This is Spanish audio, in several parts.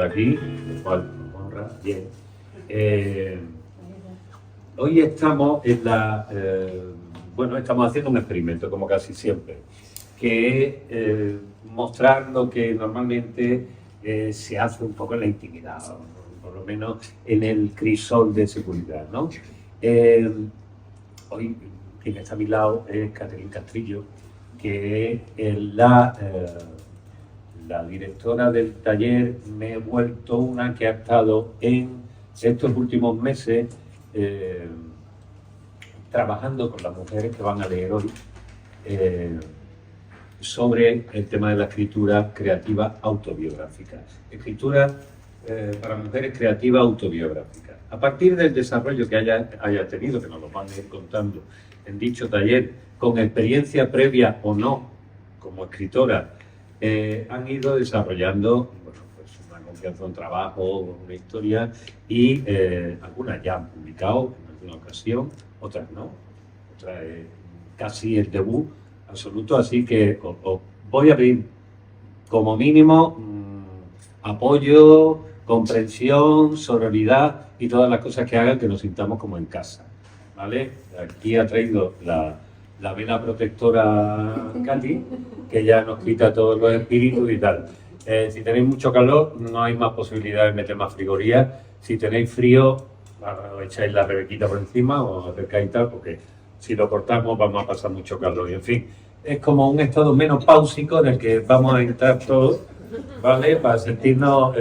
aquí, lo cual nos honra. Bien. Hoy estamos en la... bueno, estamos haciendo un experimento, como casi siempre, que es mostrar lo que normalmente se hace un poco en la intimidad, por lo menos en el crisol de seguridad, ¿no? Hoy quien está a mi lado es Catherine Castrillo, que es la directora del taller Me he vuelto una, que ha estado en estos últimos meses trabajando con las mujeres que van a leer hoy sobre el tema de la escritura creativa autobiográfica. Escritura para mujeres creativa autobiográfica. A partir del desarrollo que haya tenido, que nos lo van a ir contando en dicho taller, con experiencia previa o no como escritora, han ido desarrollando, bueno, pues una confianza, un trabajo, una historia, y algunas ya han publicado en alguna ocasión, otras no, otras casi el debut absoluto, así que os voy a pedir como mínimo apoyo, comprensión, sororidad y todas las cosas que hagan que nos sintamos como en casa, ¿vale? Aquí ha traído la vela protectora Katy, que ya nos quita todos los espíritus y tal. Si tenéis mucho calor, no hay más posibilidad de meter más frigorías. Si tenéis frío, echáis la rebequita por encima o os acercáis y tal, porque si lo cortamos vamos a pasar mucho calor. Y en fin, es como un estado menopáusico en el que vamos a entrar todos, ¿vale? Para sentirnos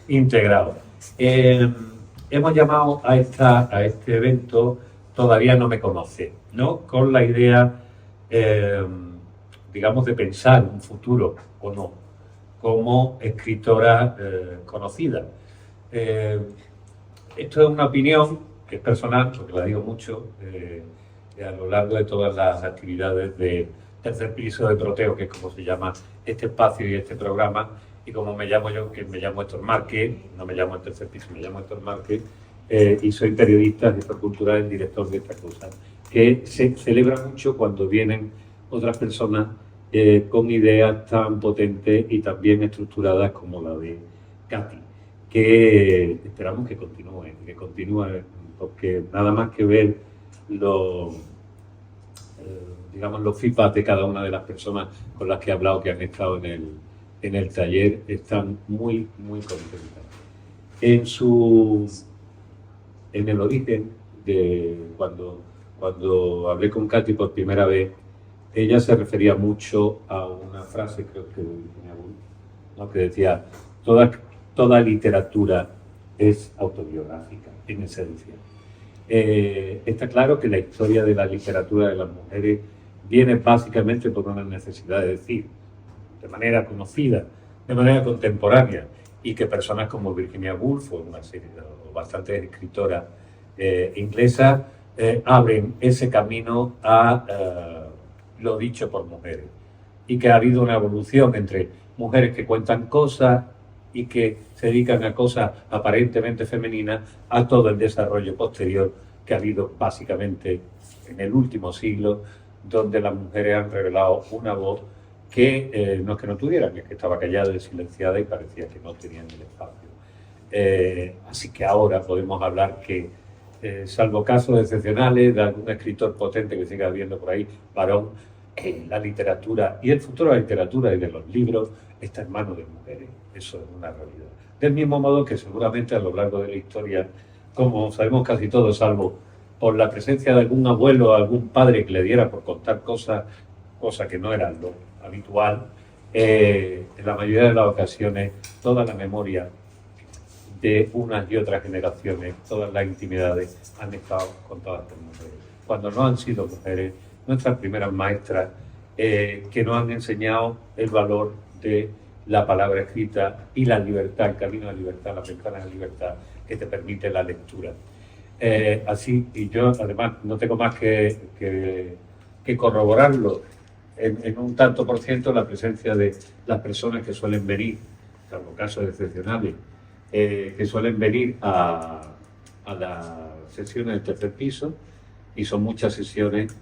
integrados. Hemos llamado a este evento Todavía no me conoce, ¿no? Con la idea, digamos, de pensar un futuro o no, como escritora conocida. Esto es una opinión que es personal, porque la digo mucho, a lo largo de todas las actividades de Tercer Piso de Proteo, que es como se llama este espacio y este programa, y como me llamo yo, que me llamo Héctor Márquez, no me llamo el Tercer Piso, me llamo Héctor Márquez, y soy periodista, gestor cultural y director de esta cosa, que se celebra mucho cuando vienen otras personas con ideas tan potentes y tan bien estructuradas como la de Katy, que esperamos que continúe, porque nada más que ver digamos, los feedback de cada una de las personas con las que he hablado, que han estado en el taller, están muy, muy contentas. En el origen, de cuando hablé con Katy por primera vez, ella se refería mucho a una frase, creo que ¿no? Que decía, toda literatura es autobiográfica, en esencia. Está claro que la historia de la literatura de las mujeres viene básicamente por una necesidad de decir, de manera conocida, de manera contemporánea, y que personas como Virginia Woolf o bastantes escritoras inglesas abren ese camino a lo dicho por mujeres, y que ha habido una evolución entre mujeres que cuentan cosas y que se dedican a cosas aparentemente femeninas, a todo el desarrollo posterior que ha habido básicamente en el último siglo, donde las mujeres han revelado una voz que no es que no tuvieran, es que estaba callada y silenciada y parecía que no tenían el espacio. Así que ahora podemos hablar que, salvo casos excepcionales de algún escritor potente que siga habiendo por ahí, varón, la literatura y el futuro de la literatura y de los libros está en manos de mujeres. Eso es una realidad. Del mismo modo que seguramente a lo largo de la historia, como sabemos casi todos, salvo por la presencia de algún abuelo o algún padre que le diera por contar cosas que no eran lo habitual, en la mayoría de las ocasiones toda la memoria de unas y otras generaciones, todas las intimidades han estado contadas por mujeres. Cuando no han sido mujeres, nuestras primeras maestras, que nos han enseñado el valor de la palabra escrita y la libertad, el camino de la libertad, la ventana de la libertad que te permite la lectura. Así, y yo además no tengo más que corroborarlo en un tanto por ciento, la presencia de las personas que suelen venir, salvo casos excepcionales, que suelen venir a las sesiones del Tercer Piso, y son muchas sesiones.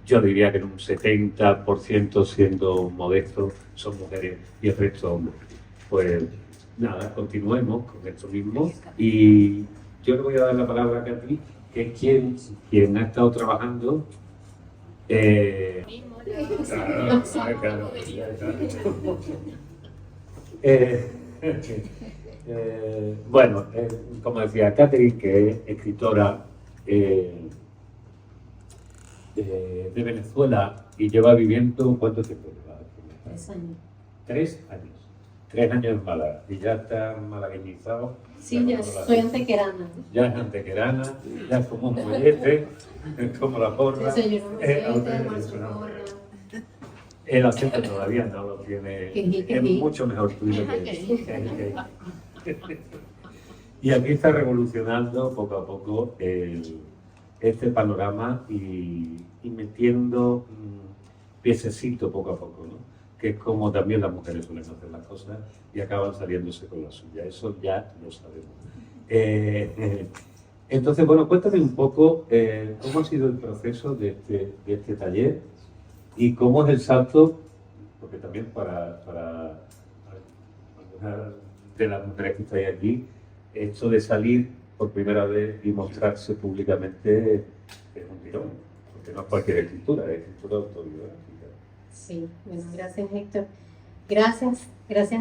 Yo diría que en un 70%, siendo modesto, son mujeres y el resto hombres. Pues nada, continuemos con esto mismo y yo le voy a dar la palabra a Katy, que es quien ha estado trabajando. Claro, claro. Bueno, como decía Catherine, que es escritora de Venezuela y lleva viviendo, ¿cuánto tiempo lleva? 3 años. 3 años. 3 años en Málaga y ya está malagueñizado. Sí, ya soy antequerana. Ya es antequerana, ya es como un mollete, es como la porra. El acento todavía no lo tiene, es mucho mejor tuyo que Y aquí está revolucionando poco a poco este panorama y metiendo piececito poco a poco, ¿no? Que es como también las mujeres suelen hacer las cosas y acaban saliéndose con la suya. Eso ya lo sabemos. Entonces, bueno, cuéntame un poco cómo ha sido el proceso de este taller y cómo es el salto, porque también para algunas de las mujeres que estáis aquí, esto de salir por primera vez y mostrarse públicamente es un tirón, porque no es cualquier escritura, es escritura autobiográfica. Sí, bueno, gracias Héctor. Gracias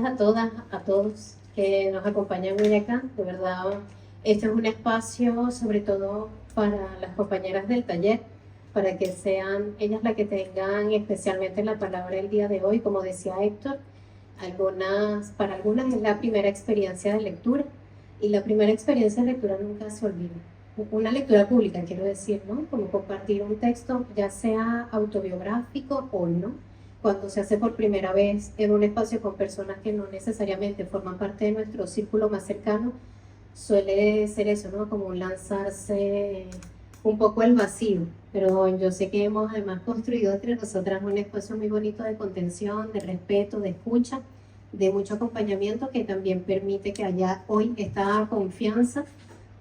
a todas, a todos que nos acompañan hoy acá. De verdad, este es un espacio sobre todo para las compañeras del taller, para que sean ellas las que tengan especialmente la palabra el día de hoy. Como decía Héctor, para algunas es la primera experiencia de lectura, y la primera experiencia de lectura nunca se olvida. Una lectura pública, quiero decir, ¿no? Como compartir un texto, ya sea autobiográfico o no, cuando se hace por primera vez en un espacio con personas que no necesariamente forman parte de nuestro círculo más cercano, suele ser eso, ¿no? Como lanzarse un poco al vacío. Pero yo sé que hemos además construido entre nosotras un espacio muy bonito de contención, de respeto, de escucha, de mucho acompañamiento, que también permite que haya hoy esta confianza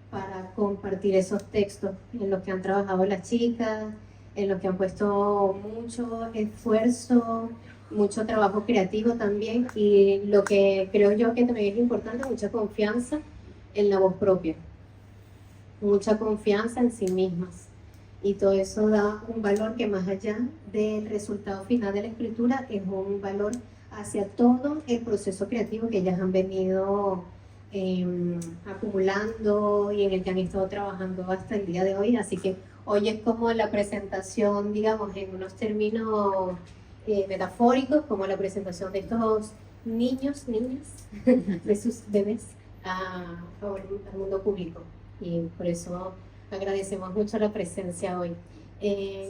para compartir esos textos en los que han trabajado las chicas, en los que han puesto mucho esfuerzo, mucho trabajo creativo también, y lo que creo yo que también es importante, mucha confianza en la voz propia, mucha confianza en sí mismas. Y todo eso da un valor que, más allá del resultado final de la escritura, es un valor hacia todo el proceso creativo que ellas han venido acumulando y en el que han estado trabajando hasta el día de hoy. Así que hoy es como la presentación, digamos, en unos términos metafóricos, como la presentación de estos niñas, de sus bebés al mundo público. Y por eso agradecemos mucho la presencia hoy.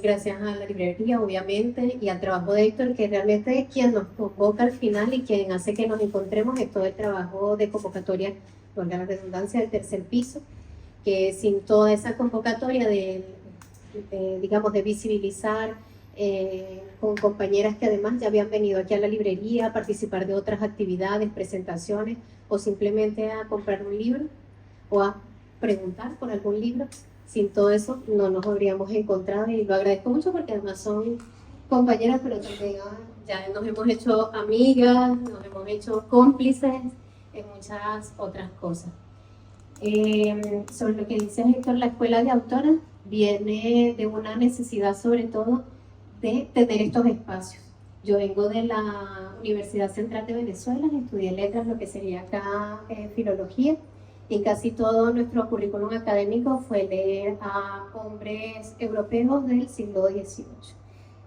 Gracias a la librería, obviamente, y al trabajo de Héctor, que realmente es quien nos convoca al final y quien hace que nos encontremos. Es todo el trabajo de convocatoria, por la redundancia, del tercer piso, que sin toda esa convocatoria digamos, de visibilizar con compañeras que además ya habían venido aquí a la librería a participar de otras actividades, presentaciones, o simplemente a comprar un libro o a preguntar por algún libro. Sin todo eso no nos habríamos encontrado, y lo agradezco mucho porque además son compañeras, pero también ya nos hemos hecho amigas, nos hemos hecho cómplices en muchas otras cosas. Sobre lo que dice Héctor, la escuela de autoras viene de una necesidad sobre todo de tener estos espacios. Yo vengo de la Universidad Central de Venezuela, estudié letras, lo que sería acá filología, y casi todo nuestro currículum académico fue leer a hombres europeos del siglo XVIII.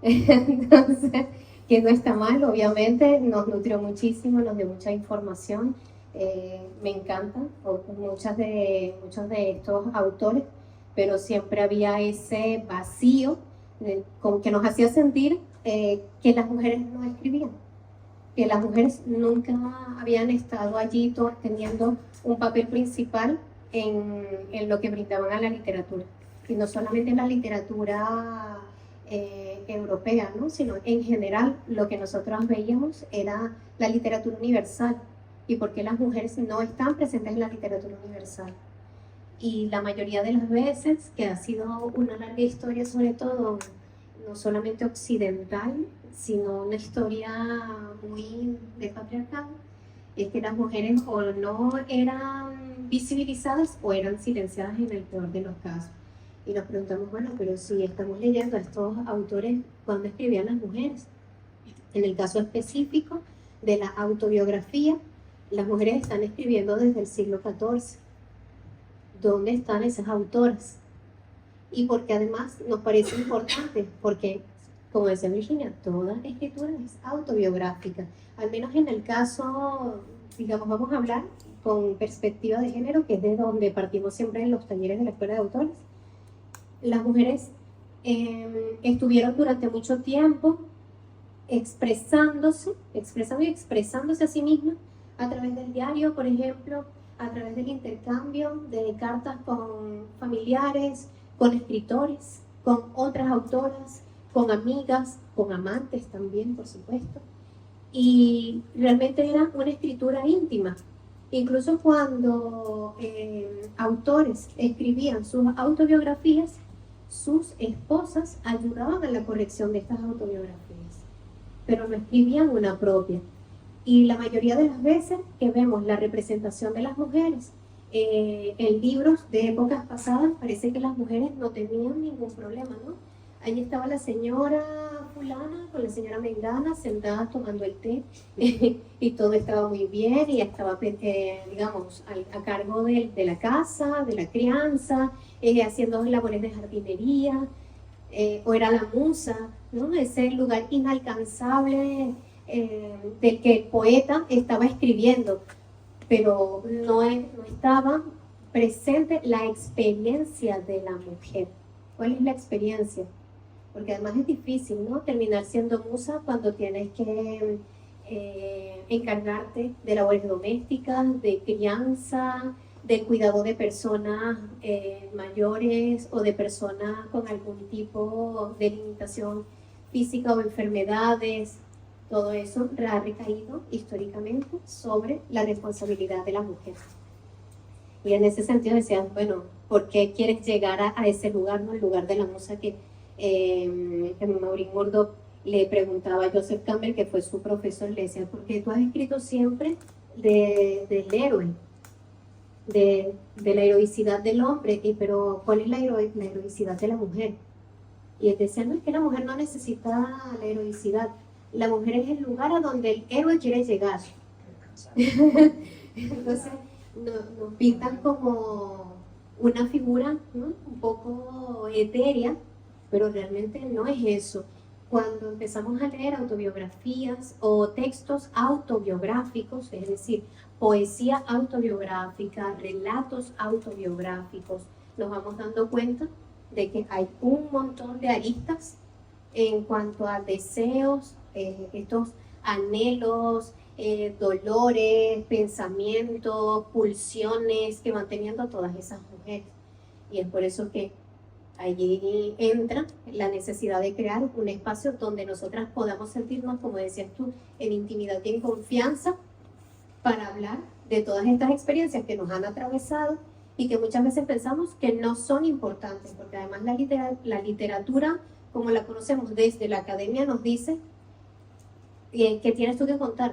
Entonces, que no está mal, obviamente, nos nutrió muchísimo, nos dio mucha información. Me encantan muchos de estos autores, pero siempre había ese vacío que nos hacía sentir que las mujeres no escribían, que las mujeres nunca habían estado allí teniendo un papel principal en lo que brindaban a la literatura. Y no solamente en la literatura europea, ¿no? Sino en general lo que nosotros veíamos era la literatura universal. ¿Y por qué las mujeres no están presentes en la literatura universal? Y la mayoría de las veces, que ha sido una larga historia, sobre todo no solamente occidental, sino una historia muy de patriarcado, es que las mujeres o no eran visibilizadas o eran silenciadas en el peor de los casos. Y nos preguntamos, bueno, pero si estamos leyendo a estos autores, ¿cuándo escribían las mujeres? En el caso específico de la autobiografía, las mujeres están escribiendo desde el siglo XIV. ¿Dónde están esas autoras? Y porque además nos parece importante, porque, como decía Virginia, toda escritura es autobiográfica. Al menos en el caso, digamos, vamos a hablar con perspectiva de género, que es de donde partimos siempre en los talleres de la Escuela de Autores. Las mujeres estuvieron durante mucho tiempo expresando y expresándose a sí mismas a través del diario, por ejemplo, a través del intercambio de cartas con familiares, con escritores, con otras autoras, con amigas, con amantes también, por supuesto. Y realmente era una escritura íntima. Incluso cuando autores escribían sus autobiografías, sus esposas ayudaban en la corrección de estas autobiografías, pero no escribían una propia. Y la mayoría de las veces que vemos la representación de las mujeres en libros de épocas pasadas, parece que las mujeres no tenían ningún problema, ¿no? Ahí estaba la señora fulana con la señora mengana sentadas tomando el té y todo estaba muy bien y estaba, digamos, a cargo de la casa, de la crianza, haciendo labores de jardinería, o era la musa, ¿no? Ese lugar inalcanzable del que el poeta estaba escribiendo, pero no estaba presente la experiencia de la mujer. ¿Cuál es la experiencia? Porque además es difícil, ¿no? Terminar siendo musa cuando tienes que encargarte de labores domésticas, de crianza, del cuidado de personas mayores o de personas con algún tipo de limitación física o enfermedades. Todo eso ha recaído históricamente sobre la responsabilidad de la mujer. Y en ese sentido decían, bueno, ¿por qué quieres llegar a ese lugar, ¿no? El lugar de la musa que Maureen Murdoch le preguntaba a Joseph Campbell, que fue su profesor, le decía, porque tú has escrito siempre del héroe, de la heroicidad del hombre, pero ¿cuál es la heroicidad de la mujer? Y él decía, no, es que la mujer no necesita la heroicidad, la mujer es el lugar a donde el héroe quiere llegar. Entonces nos pintan como una figura, ¿no? Un poco etérea, pero realmente no es eso. Cuando empezamos a leer autobiografías o textos autobiográficos, es decir, poesía autobiográfica, relatos autobiográficos, nos vamos dando cuenta de que hay un montón de aristas en cuanto a deseos, estos anhelos, dolores, pensamientos, pulsiones que van teniendo todas esas mujeres. Y es por eso que allí entra la necesidad de crear un espacio donde nosotras podamos sentirnos, como decías tú, en intimidad y en confianza para hablar de todas estas experiencias que nos han atravesado y que muchas veces pensamos que no son importantes, porque además la literatura, como la conocemos desde la academia, nos dice que tienes tú que contar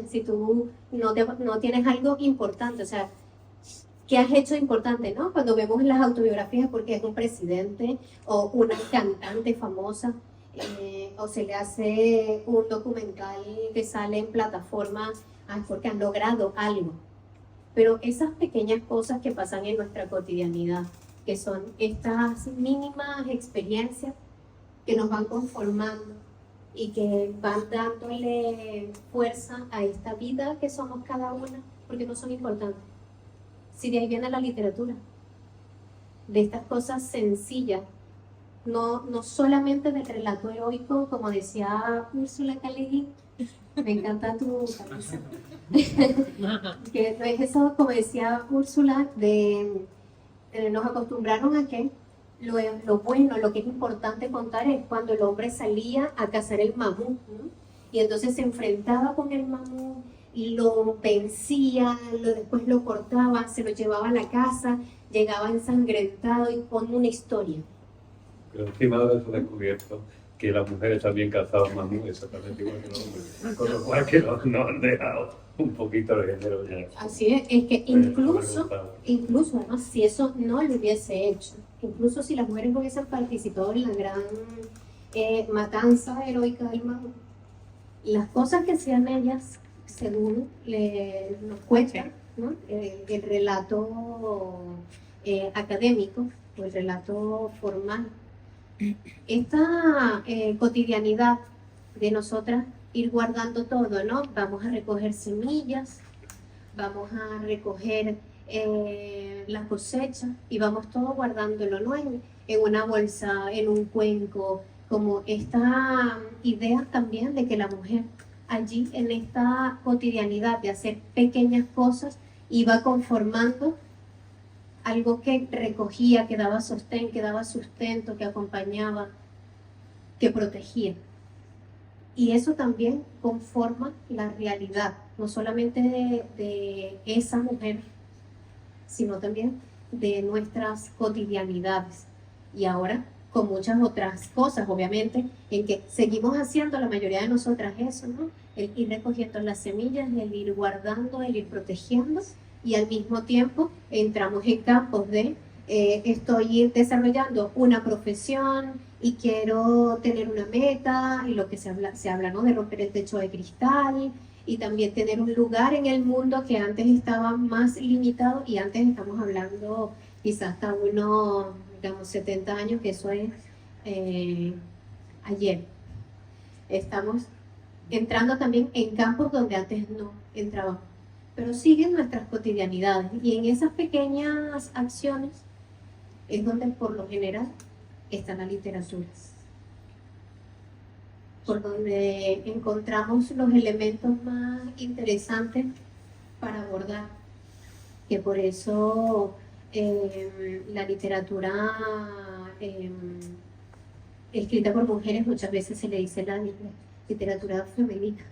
si tú no tienes algo importante, o sea, ¿qué has hecho importante, no? Cuando vemos las autobiografías porque es un presidente o una cantante famosa, o se le hace un documental que sale en plataformas, porque han logrado algo. Pero esas pequeñas cosas que pasan en nuestra cotidianidad, que son estas mínimas experiencias que nos van conformando y que van dándole fuerza a esta vida que somos cada una, porque no son importantes. Si de ahí viene la literatura, de estas cosas sencillas, no solamente del relato heroico, como decía Úrsula K. Le Guin, me encanta tu camisa, que no es eso, como decía Úrsula, nos acostumbraron a que lo bueno, lo que es importante contar es cuando el hombre salía a cazar el mamut, ¿no? Y entonces se enfrentaba con el mamut, lo vencía, después lo cortaba, se lo llevaba a la casa, llegaba ensangrentado y con una historia. Pero encima de eso he descubierto que las mujeres también calzaban mamú exactamente igual que los hombres, con lo cual que nos han dejado un poquito el género ya. Así es que incluso además, si eso no lo hubiese hecho, incluso si las mujeres no hubiesen participado en la gran matanza heroica del mamú, las cosas que hacían ellas, según nos cuentan, ¿no? El relato académico o el relato formal, esta cotidianidad de nosotras ir guardando todo, ¿no? Vamos a recoger semillas, vamos a recoger la cosecha y vamos todo guardándolo, ¿no? En una bolsa, en un cuenco, como esta idea también de que la mujer allí en esta cotidianidad de hacer pequeñas cosas iba conformando algo que recogía, que daba sostén, que daba sustento, que acompañaba, que protegía. Y eso también conforma la realidad, no solamente de esa mujer, sino también de nuestras cotidianidades. Y ahora con muchas otras cosas, obviamente, en que seguimos haciendo la mayoría de nosotras eso, ¿no? El ir recogiendo las semillas, el ir guardando, el ir protegiendo, y al mismo tiempo entramos en campos de estoy desarrollando una profesión y quiero tener una meta, y lo que se habla, ¿no? De romper el techo de cristal, y también tener un lugar en el mundo que antes estaba más limitado, y antes estamos hablando quizás hasta unos, digamos, 70 años, que eso es ayer. Estamos entrando también en campos donde antes no entrábamos, pero siguen nuestras cotidianidades, y en esas pequeñas acciones es donde por lo general está la literatura, por donde encontramos los elementos más interesantes para abordar, que por eso la literatura escrita por mujeres muchas veces se le dice la literatura femenina.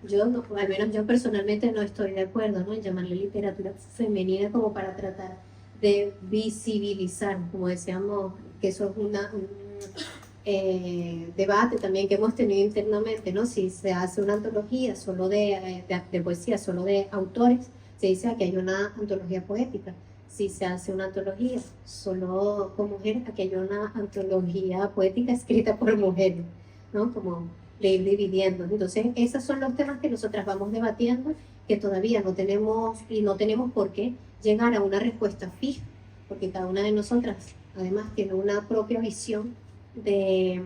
Yo, no, al menos yo personalmente no estoy de acuerdo, ¿no?, en llamarle literatura femenina, como para tratar de visibilizar, como decíamos, que eso es un debate también que hemos tenido internamente, ¿no? Si se hace una antología solo de poesía, solo de autores, se dice que hay una antología poética. Si se hace una antología solo con mujeres, aquí hay una antología poética escrita por mujeres, ¿no? Como de ir dividiendo. Entonces, esos son los temas que nosotras vamos debatiendo, que todavía no tenemos, y no tenemos por qué llegar a una respuesta fija, porque cada una de nosotras, además, tiene una propia visión de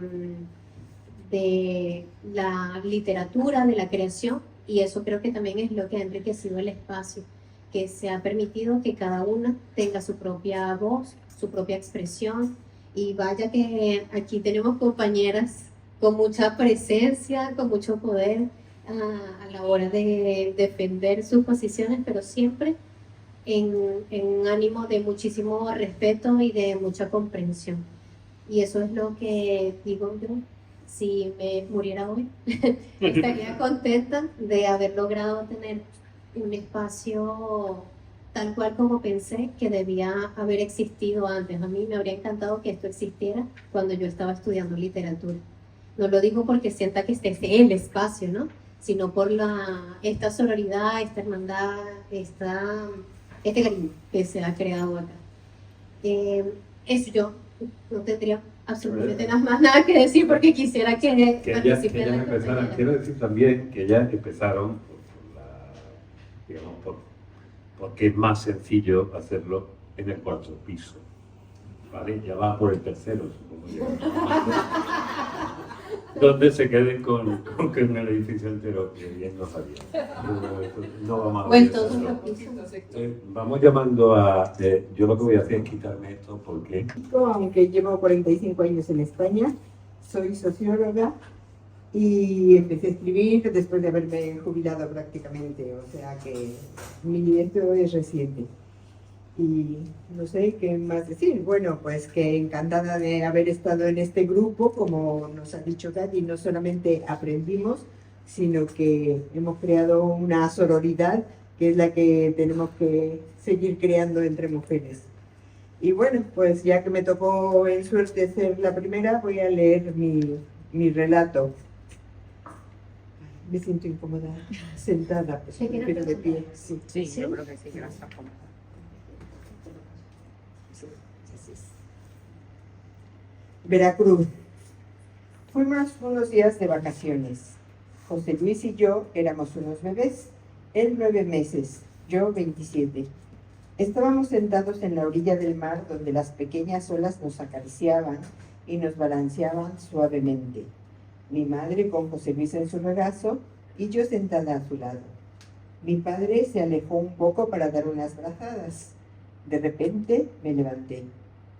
la literatura, de la creación, y eso creo que también es lo que ha enriquecido el espacio, que se ha permitido que cada una tenga su propia voz, su propia expresión, y vaya que aquí tenemos compañeras con mucha presencia, con mucho poder a la hora de defender sus posiciones, pero siempre en un ánimo de muchísimo respeto y de mucha comprensión. Y eso es lo que digo yo, si me muriera hoy, estaría contenta de haber logrado tener un espacio tal cual como pensé que debía haber existido antes. A mí me habría encantado que esto existiera cuando yo estaba estudiando literatura. No lo digo porque sienta que este es el espacio, ¿no?, sino por esta sororidad, esta hermandad, este cariño que se ha creado acá. Eso yo no tendría absolutamente nada que decir, porque quisiera que ellas empezaran. Quiero decir también que ellas empezaron porque es más sencillo hacerlo en el cuarto piso, ¿vale? Ya va por el tercero, supongo yo. Donde se queden con que en el edificio entero, que bien no sabía. No vamos a ver eso. Vamos llamando a... yo lo que voy a hacer es quitarme esto porque... Aunque llevo 45 años en España, soy socióloga y empecé a escribir después de haberme jubilado prácticamente, o sea que esto es reciente. Y no sé qué más decir. Bueno, pues que encantada de haber estado en este grupo, como nos ha dicho Katy, no solamente aprendimos, sino que hemos creado una sororidad que es la que tenemos que seguir creando entre mujeres. Y bueno, pues ya que me tocó en suerte ser la primera, voy a leer mi mi relato. Me siento incómoda sentada, pero de pie. Sí, Sí, yo creo que sí, que la está cómoda. sí, así es. Veracruz. Fuimos unos días de vacaciones. José Luis y yo éramos unos bebés. Él 9 meses, yo 27. Estábamos sentados en la orilla del mar donde las pequeñas olas nos acariciaban y nos balanceaban suavemente. Mi madre con José Luis en su regazo y yo sentada a su lado. Mi padre se alejó un poco para dar unas brazadas. De repente me levanté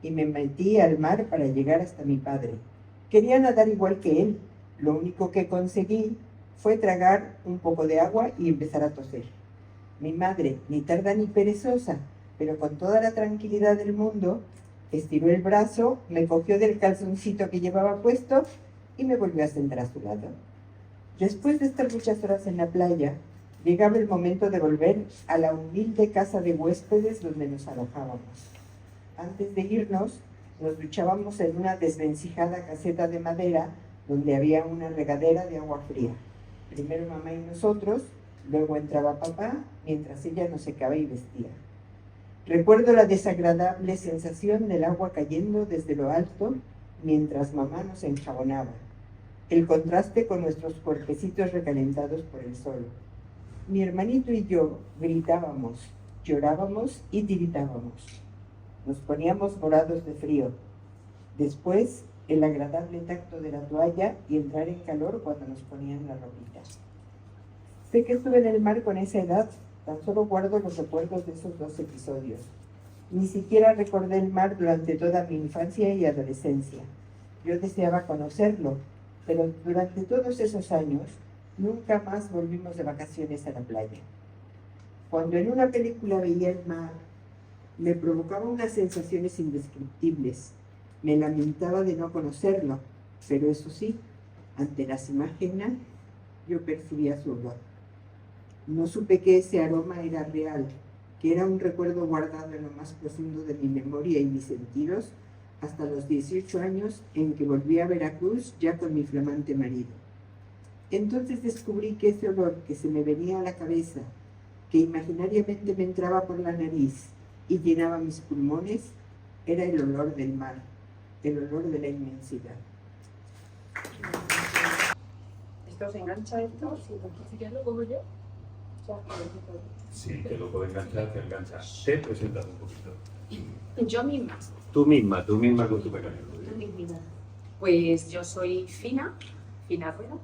y me metí al mar para llegar hasta mi padre. Quería nadar igual que él. Lo único que conseguí fue tragar un poco de agua y empezar a toser. Mi madre, ni tarda ni perezosa, pero con toda la tranquilidad del mundo, estiró el brazo, me cogió del calzoncito que llevaba puesto y me volvió a sentar a su lado. Después de estar muchas horas en la playa, llegaba el momento de volver a la humilde casa de huéspedes donde nos alojábamos. Antes de irnos, nos duchábamos en una desvencijada caseta de madera donde había una regadera de agua fría. Primero mamá y nosotros, luego entraba papá, mientras ella nos secaba y vestía. Recuerdo la desagradable sensación del agua cayendo desde lo alto mientras mamá nos enjabonaba. El contraste con nuestros cuerpecitos recalentados por el sol. Mi hermanito y yo gritábamos, llorábamos y tiritábamos. Nos poníamos morados de frío. Después, el agradable tacto de la toalla y entrar en calor cuando nos ponían la ropita. Sé que estuve en el mar con esa edad, tan solo guardo los recuerdos de esos 2 episodios. Ni siquiera recordé el mar durante toda mi infancia y adolescencia. Yo deseaba conocerlo, pero durante todos esos años nunca más volvimos de vacaciones a la playa. Cuando en una película veía el mar, me provocaba unas sensaciones indescriptibles. Me lamentaba de no conocerlo, pero eso sí, ante las imágenes yo percibía su olor. No supe que ese aroma era real, que era un recuerdo guardado en lo más profundo de mi memoria y mis sentidos, hasta los 18 años en que volví a Veracruz ya con mi flamante marido. Entonces descubrí que ese olor que se me venía a la cabeza, que imaginariamente me entraba por la nariz y llenaba mis pulmones, era el olor del mar, el olor de la inmensidad. ¿Esto se engancha esto? Sí, porque si quieres lo cojo yo. Sí, te lo puedo enganchar, te engancha. Te presentas un poquito. Yo misma. Tú misma con tu pequeño. Pues yo soy Fina Rueda.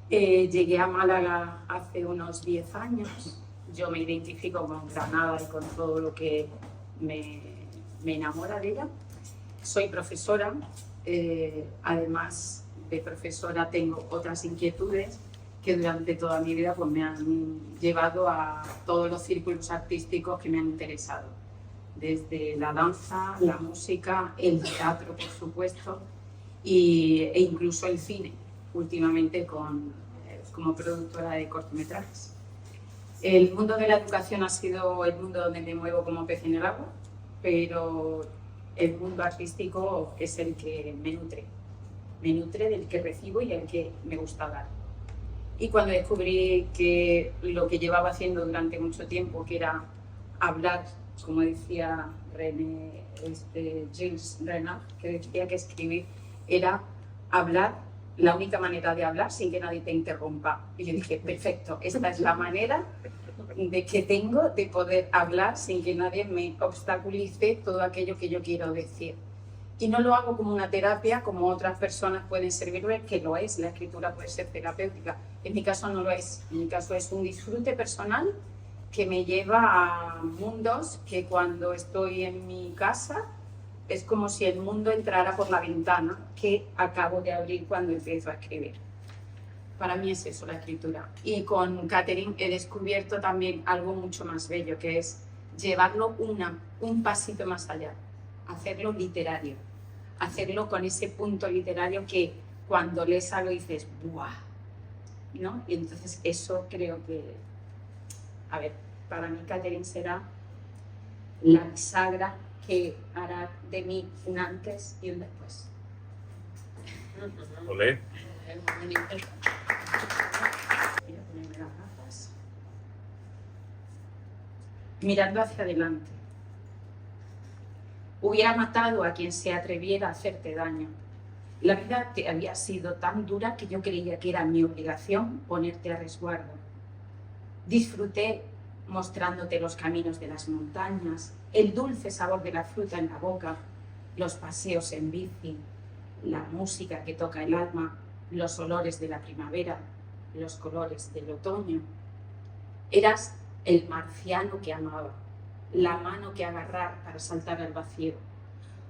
Llegué a Málaga hace unos 10 años. Yo me identifico con Granada y con todo lo que me enamora de ella. Soy profesora, además de profesora tengo otras inquietudes que durante toda mi vida pues, me han llevado a todos los círculos artísticos que me han interesado. Desde la danza, la música, el teatro, por supuesto, e incluso el cine, últimamente como productora de cortometrajes. El mundo de la educación ha sido el mundo donde me muevo como pez en el agua, pero el mundo artístico es el que me nutre. Me nutre del que recibo y el que me gusta dar. Y cuando descubrí que lo que llevaba haciendo durante mucho tiempo, que era hablar, como decía Gilles Renard, que decía que escribir era hablar, la única manera de hablar sin que nadie te interrumpa. Y yo dije, perfecto, esta es la manera de que tengo de poder hablar sin que nadie me obstaculice todo aquello que yo quiero decir. Y no lo hago como una terapia, como otras personas pueden servirme, que lo es, la escritura puede ser terapéutica. En mi caso no lo es, en mi caso es un disfrute personal que me lleva a mundos que cuando estoy en mi casa es como si el mundo entrara por la ventana que acabo de abrir cuando empiezo a escribir. Para mí es eso la escritura. Y con Catherine he descubierto también algo mucho más bello, que es llevarlo un pasito más allá, hacerlo literario, hacerlo con ese punto literario que cuando lees algo dices ¡buah! ¿No? Y entonces eso creo que, a ver, para mí Catherine será la bisagra que hará de mí un antes y un después. Olé. Voy a ponerme las gafas. Mirando hacia adelante. Hubiera matado a quien se atreviera a hacerte daño. La vida te había sido tan dura que yo creía que era mi obligación ponerte a resguardo. Disfruté mostrándote los caminos de las montañas, el dulce sabor de la fruta en la boca, los paseos en bici, la música que toca el alma, los olores de la primavera, los colores del otoño. Eras el marciano que amaba, la mano que agarrar para saltar al vacío.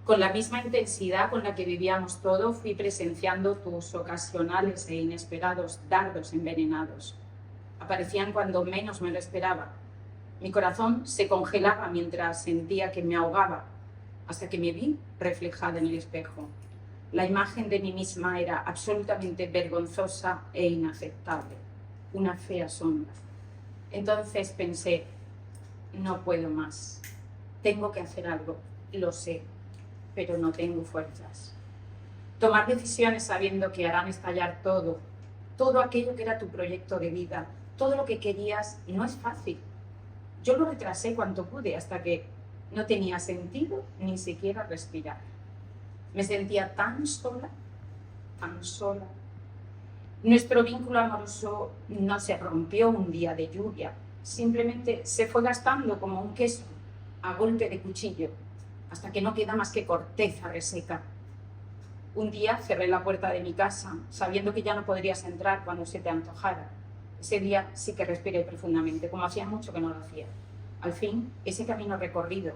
Con la misma intensidad con la que vivíamos todo, fui presenciando tus ocasionales e inesperados dardos envenenados. Aparecían cuando menos me lo esperaba. Mi corazón se congelaba mientras sentía que me ahogaba, hasta que me vi reflejada en el espejo. La imagen de mí misma era absolutamente vergonzosa e inaceptable, una fea sombra. Entonces pensé, no puedo más, tengo que hacer algo, lo sé, pero no tengo fuerzas. Tomar decisiones sabiendo que harán estallar todo aquello que era tu proyecto de vida, todo lo que querías, no es fácil. Yo lo retrasé cuanto pude hasta que no tenía sentido ni siquiera respirar. Me sentía tan sola, tan sola. Nuestro vínculo amoroso no se rompió un día de lluvia, simplemente se fue gastando como un queso a golpe de cuchillo, hasta que no queda más que corteza reseca. Un día cerré la puerta de mi casa, sabiendo que ya no podrías entrar cuando se te antojara. Ese día sí que respiré profundamente, como hacía mucho que no lo hacía. Al fin, ese camino recorrido,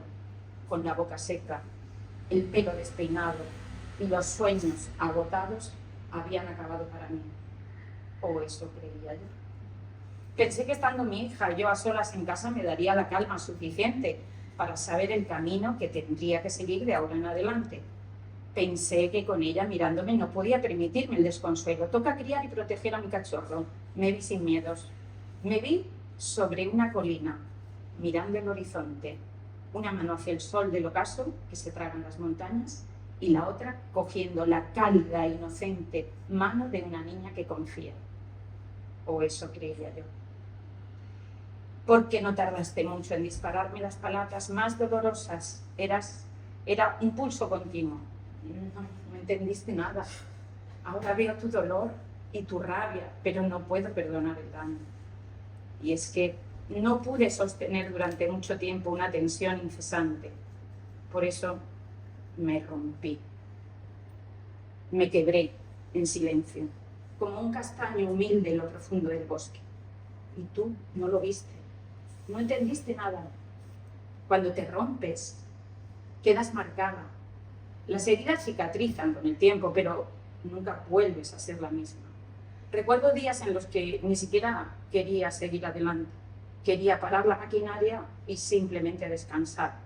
con la boca seca, el pelo despeinado y los sueños agotados, habían acabado para mí. O eso creía yo. Pensé que estando mi hija yo a solas en casa me daría la calma suficiente para saber el camino que tendría que seguir de ahora en adelante. Pensé que con ella mirándome no podía permitirme el desconsuelo. Toca criar y proteger a mi cachorro. Me vi sin miedos. Me vi sobre una colina, mirando el horizonte, una mano hacia el sol del ocaso, que se tragan las montañas, y la otra cogiendo la cálida e inocente mano de una niña que confía. O eso creía yo. ¿Por qué no tardaste mucho en dispararme las palabras más dolorosas? Era un pulso continuo. No entendiste nada. Ahora veo tu dolor y tu rabia, pero no puedo perdonar el daño. Y es que no pude sostener durante mucho tiempo una tensión incesante. Por eso me rompí. Me quebré en silencio, como un castaño humilde en lo profundo del bosque. Y tú no lo viste, no entendiste nada. Cuando te rompes, quedas marcada. Las heridas cicatrizan con el tiempo, pero nunca vuelves a ser la misma. Recuerdo días en los que ni siquiera quería seguir adelante. Quería parar la maquinaria y simplemente descansar.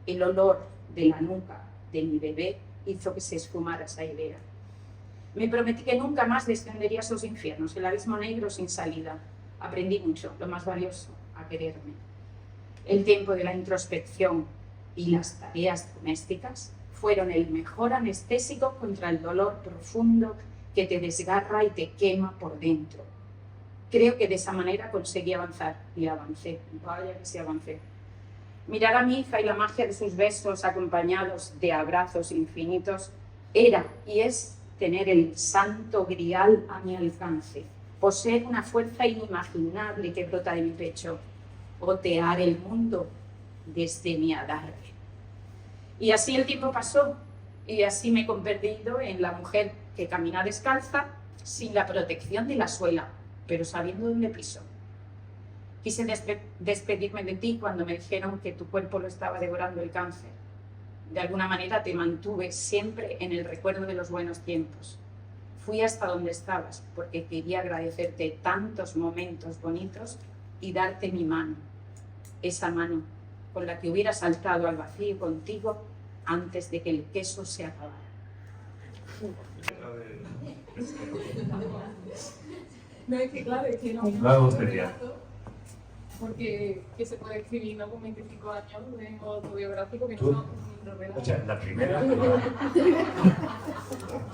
El olor de la nuca de mi bebé hizo que se esfumara esa idea. Me prometí que nunca más descendería a esos infiernos, el abismo negro sin salida. Aprendí mucho, lo más valioso, a quererme. El tiempo de la introspección y las tareas domésticas fueron el mejor anestésico contra el dolor profundo que te desgarra y te quema por dentro. Creo que de esa manera conseguí avanzar, y avancé, vaya que sí avancé. Mirar a mi hija y la magia de sus besos acompañados de abrazos infinitos era y es tener el santo grial a mi alcance, poseer una fuerza inimaginable que brota de mi pecho, otear el mundo desde mi adarve. Y así el tiempo pasó, y así me he convertido en la mujer que camina descalza, sin la protección de la suela, pero sabiendo dónde piso. Quise despedirme de ti cuando me dijeron que tu cuerpo lo estaba devorando el cáncer. De alguna manera te mantuve siempre en el recuerdo de los buenos tiempos. Fui hasta donde estabas porque quería agradecerte tantos momentos bonitos y darte mi mano, esa mano con la que hubiera saltado al vacío contigo antes de que el queso se acabara. No, es que claro, es que no. Vamos, Celia. Porque que se puede escribir, ¿no? Con 25 años de autobiográfico que no ¿Tú? son novela. O sea, la primera.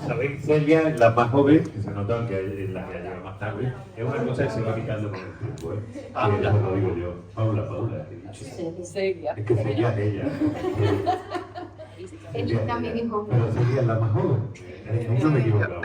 ¿Sabes? Celia es la más joven, que se nota que es la que llega más tarde. Es una cosa que se va quitando con el tiempo, ¿eh? Paula, lo digo yo. Paula, que he dicho. Celia. Es que Celia es ella. Él también es joven. Pero Celia es la más joven. Ahí no me he equivocado.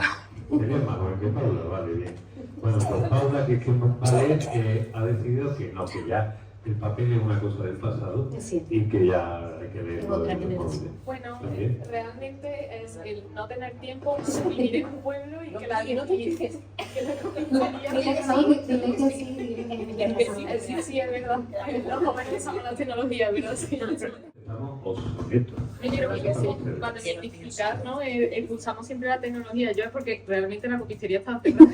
Celia es más joven que Paula, vale, bien. Bueno, pues Paula, que es que vale, ha decidido que no, que ya el papel es una cosa del pasado y que ya hay que leerlo. Otra generación. Bueno, ¿También? realmente es el no tener tiempo, vivir en un pueblo y que la Y no te fijes. que la comisaría- Dile que sí, dile que sí. Sí, es verdad. Los jóvenes son la tecnología, pero sí. Estamos obsoletos. Yo creo que sí, para identificar, ¿no? Usamos siempre la tecnología. Yo es porque realmente la copistería estaba cerrada.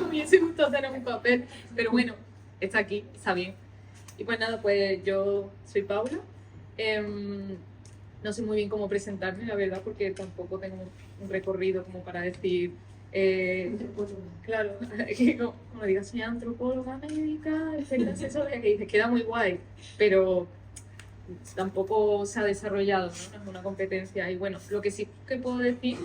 Me hubiese gustado tener un papel, pero bueno, está aquí, está bien. Y pues nada, pues yo soy Paula. No sé muy bien cómo presentarme, la verdad, porque tampoco tengo un recorrido como para decir... claro, que como digas, soy antropóloga médica, experta en sexología, que dices, queda muy guay, pero tampoco se ha desarrollado, ¿no? No es una competencia. Y bueno, lo que sí que puedo decir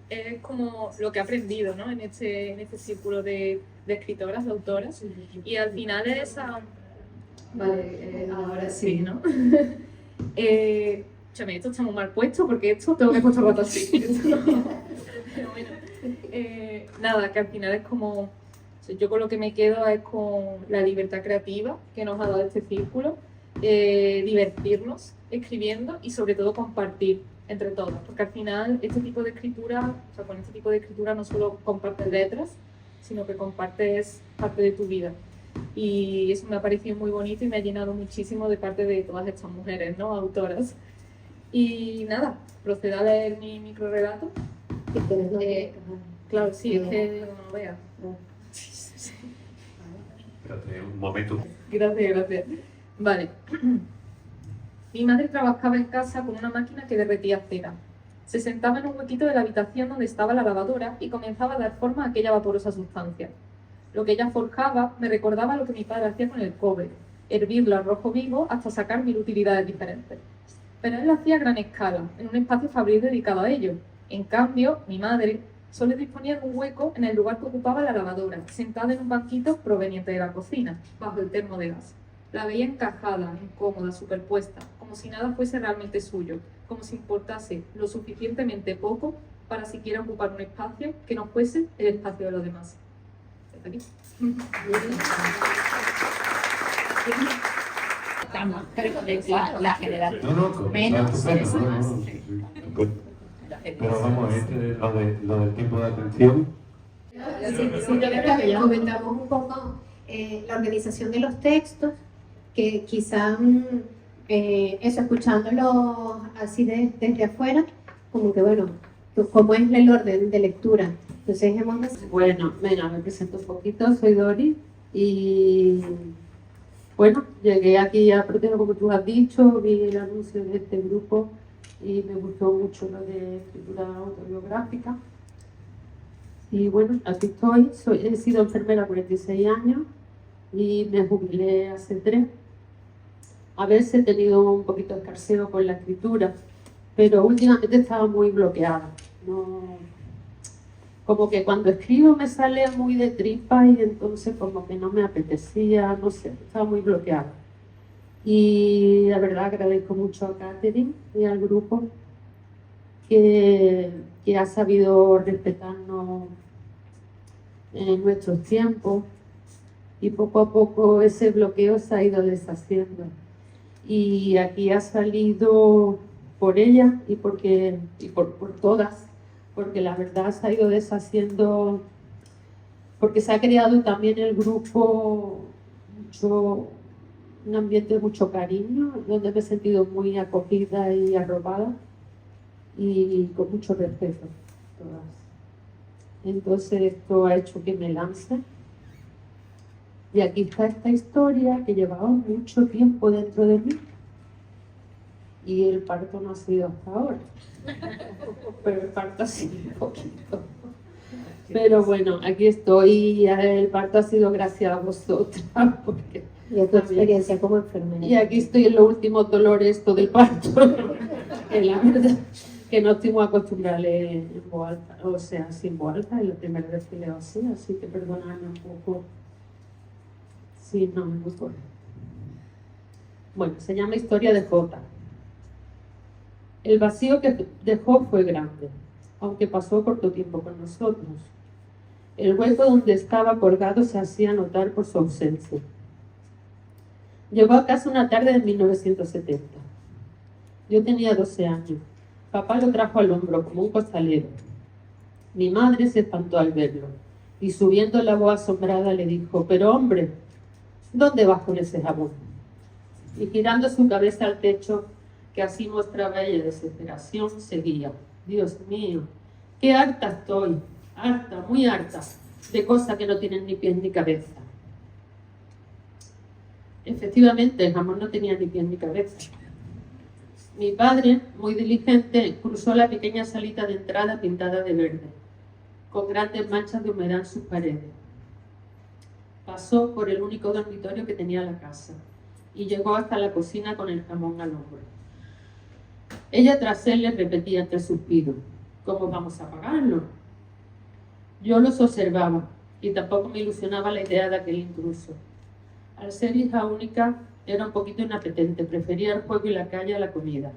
es como lo que he aprendido, ¿no? en este círculo de escritoras, de autoras, y al final es esa... Vale, ahora sí, ¿no? Chame, esto está muy mal puesto, porque esto tengo que puesto rato así. Pero bueno, nada, que al final es como... Yo con lo que me quedo es con la libertad creativa que nos ha dado este círculo, divertirnos escribiendo y sobre todo compartir entre todos, porque al final este tipo de escritura, o sea, con este tipo de escritura no solo compartes letras, sino que compartes parte de tu vida. Y eso me ha parecido muy bonito y me ha llenado muchísimo de parte de todas estas mujeres, ¿no? Autoras. Y nada, procedo a leer mi microrelato. Claro, sí, es que no lo veas. Espérate un momento. Gracias. Vale. Mi madre trabajaba en casa con una máquina que derretía cera. Se sentaba en un huequito de la habitación donde estaba la lavadora y comenzaba a dar forma a aquella vaporosa sustancia. Lo que ella forjaba me recordaba lo que mi padre hacía con el cobre, hervirlo al rojo vivo hasta sacar 1000 utilidades diferentes. Pero él lo hacía a gran escala, en un espacio fabril dedicado a ello. En cambio, mi madre solo disponía de un hueco en el lugar que ocupaba la lavadora, sentada en un banquito proveniente de la cocina, bajo el termo de gas. La veía encajada, incómoda, superpuesta, como si nada fuese realmente suyo, como si importase lo suficientemente poco para siquiera ocupar un espacio que no fuese el espacio de los demás. ¿Está aquí? Estamos, pero la generación No, menos. Pero vamos, lo del tiempo de atención. Sí, yo creo que ya comentamos un poco la organización de los textos, que quizá eso, escuchándolo así desde afuera, como que bueno, ¿cómo es el orden de lectura? Entonces hemos... Bueno, venga, me presento un poquito, soy Dori y bueno, llegué aquí a Protero, como tú has dicho, vi el anuncio de este grupo y me gustó mucho lo de escritura autobiográfica. Y bueno, aquí estoy, he sido enfermera 46 años y me jubilé hace 3. A veces he tenido un poquito de escarceo con la escritura, pero últimamente estaba muy bloqueada. Como que cuando escribo me sale muy de tripa y entonces como que no me apetecía, no sé, estaba muy bloqueada. Y la verdad agradezco mucho a Catherine y al grupo que ha sabido respetarnos en nuestros tiempos y poco a poco ese bloqueo se ha ido deshaciendo. Y aquí ha salido por ella y por todas, porque la verdad se ha ido deshaciendo, porque se ha creado también el grupo un ambiente de mucho cariño, donde me he sentido muy acogida y arropada y con mucho respeto todas. Entonces esto ha hecho que me lance. Y aquí está esta historia que llevaba mucho tiempo dentro de mí y el parto no ha sido hasta ahora, pero el parto ha sido un poquito. Pero bueno, aquí estoy y el parto ha sido gracias a vosotras. Porque Y a tu experiencia como enfermera. y aquí estoy en los últimos dolores, esto del parto. Que la verdad que no estoy muy acostumbrada a leer en voz alta, o sea, sin voz alta, es la primera vez que leo así que perdonadme un poco si no me gusta. Bueno, se llama Historia de Jota. El vacío que dejó fue grande, aunque pasó corto tiempo con nosotros. El hueco donde estaba colgado se hacía notar por su ausencia. Llegó a casa una tarde de 1970. Yo tenía 12 años. Papá lo trajo al hombro como un costalero. Mi madre se espantó al verlo y subiendo la voz asombrada le dijo: «Pero hombre, ¿dónde vas con ese jabón?». Y girando su cabeza al techo, que así mostraba ella desesperación, seguía: «Dios mío, qué harta estoy, harta, muy harta, de cosas que no tienen ni pies ni cabeza». Efectivamente, el jamón no tenía ni pies ni cabeza. Mi padre, muy diligente, cruzó la pequeña salita de entrada pintada de verde, con grandes manchas de humedad en sus paredes. Pasó por el único dormitorio que tenía la casa y llegó hasta la cocina con el jamón al hombro. Ella tras él le repetía entre suspiros: «¿Cómo vamos a pagarlo?». Yo los observaba y tampoco me ilusionaba la idea de aquel intruso. Al ser hija única, era un poquito inapetente, prefería el juego y la calle a la comida.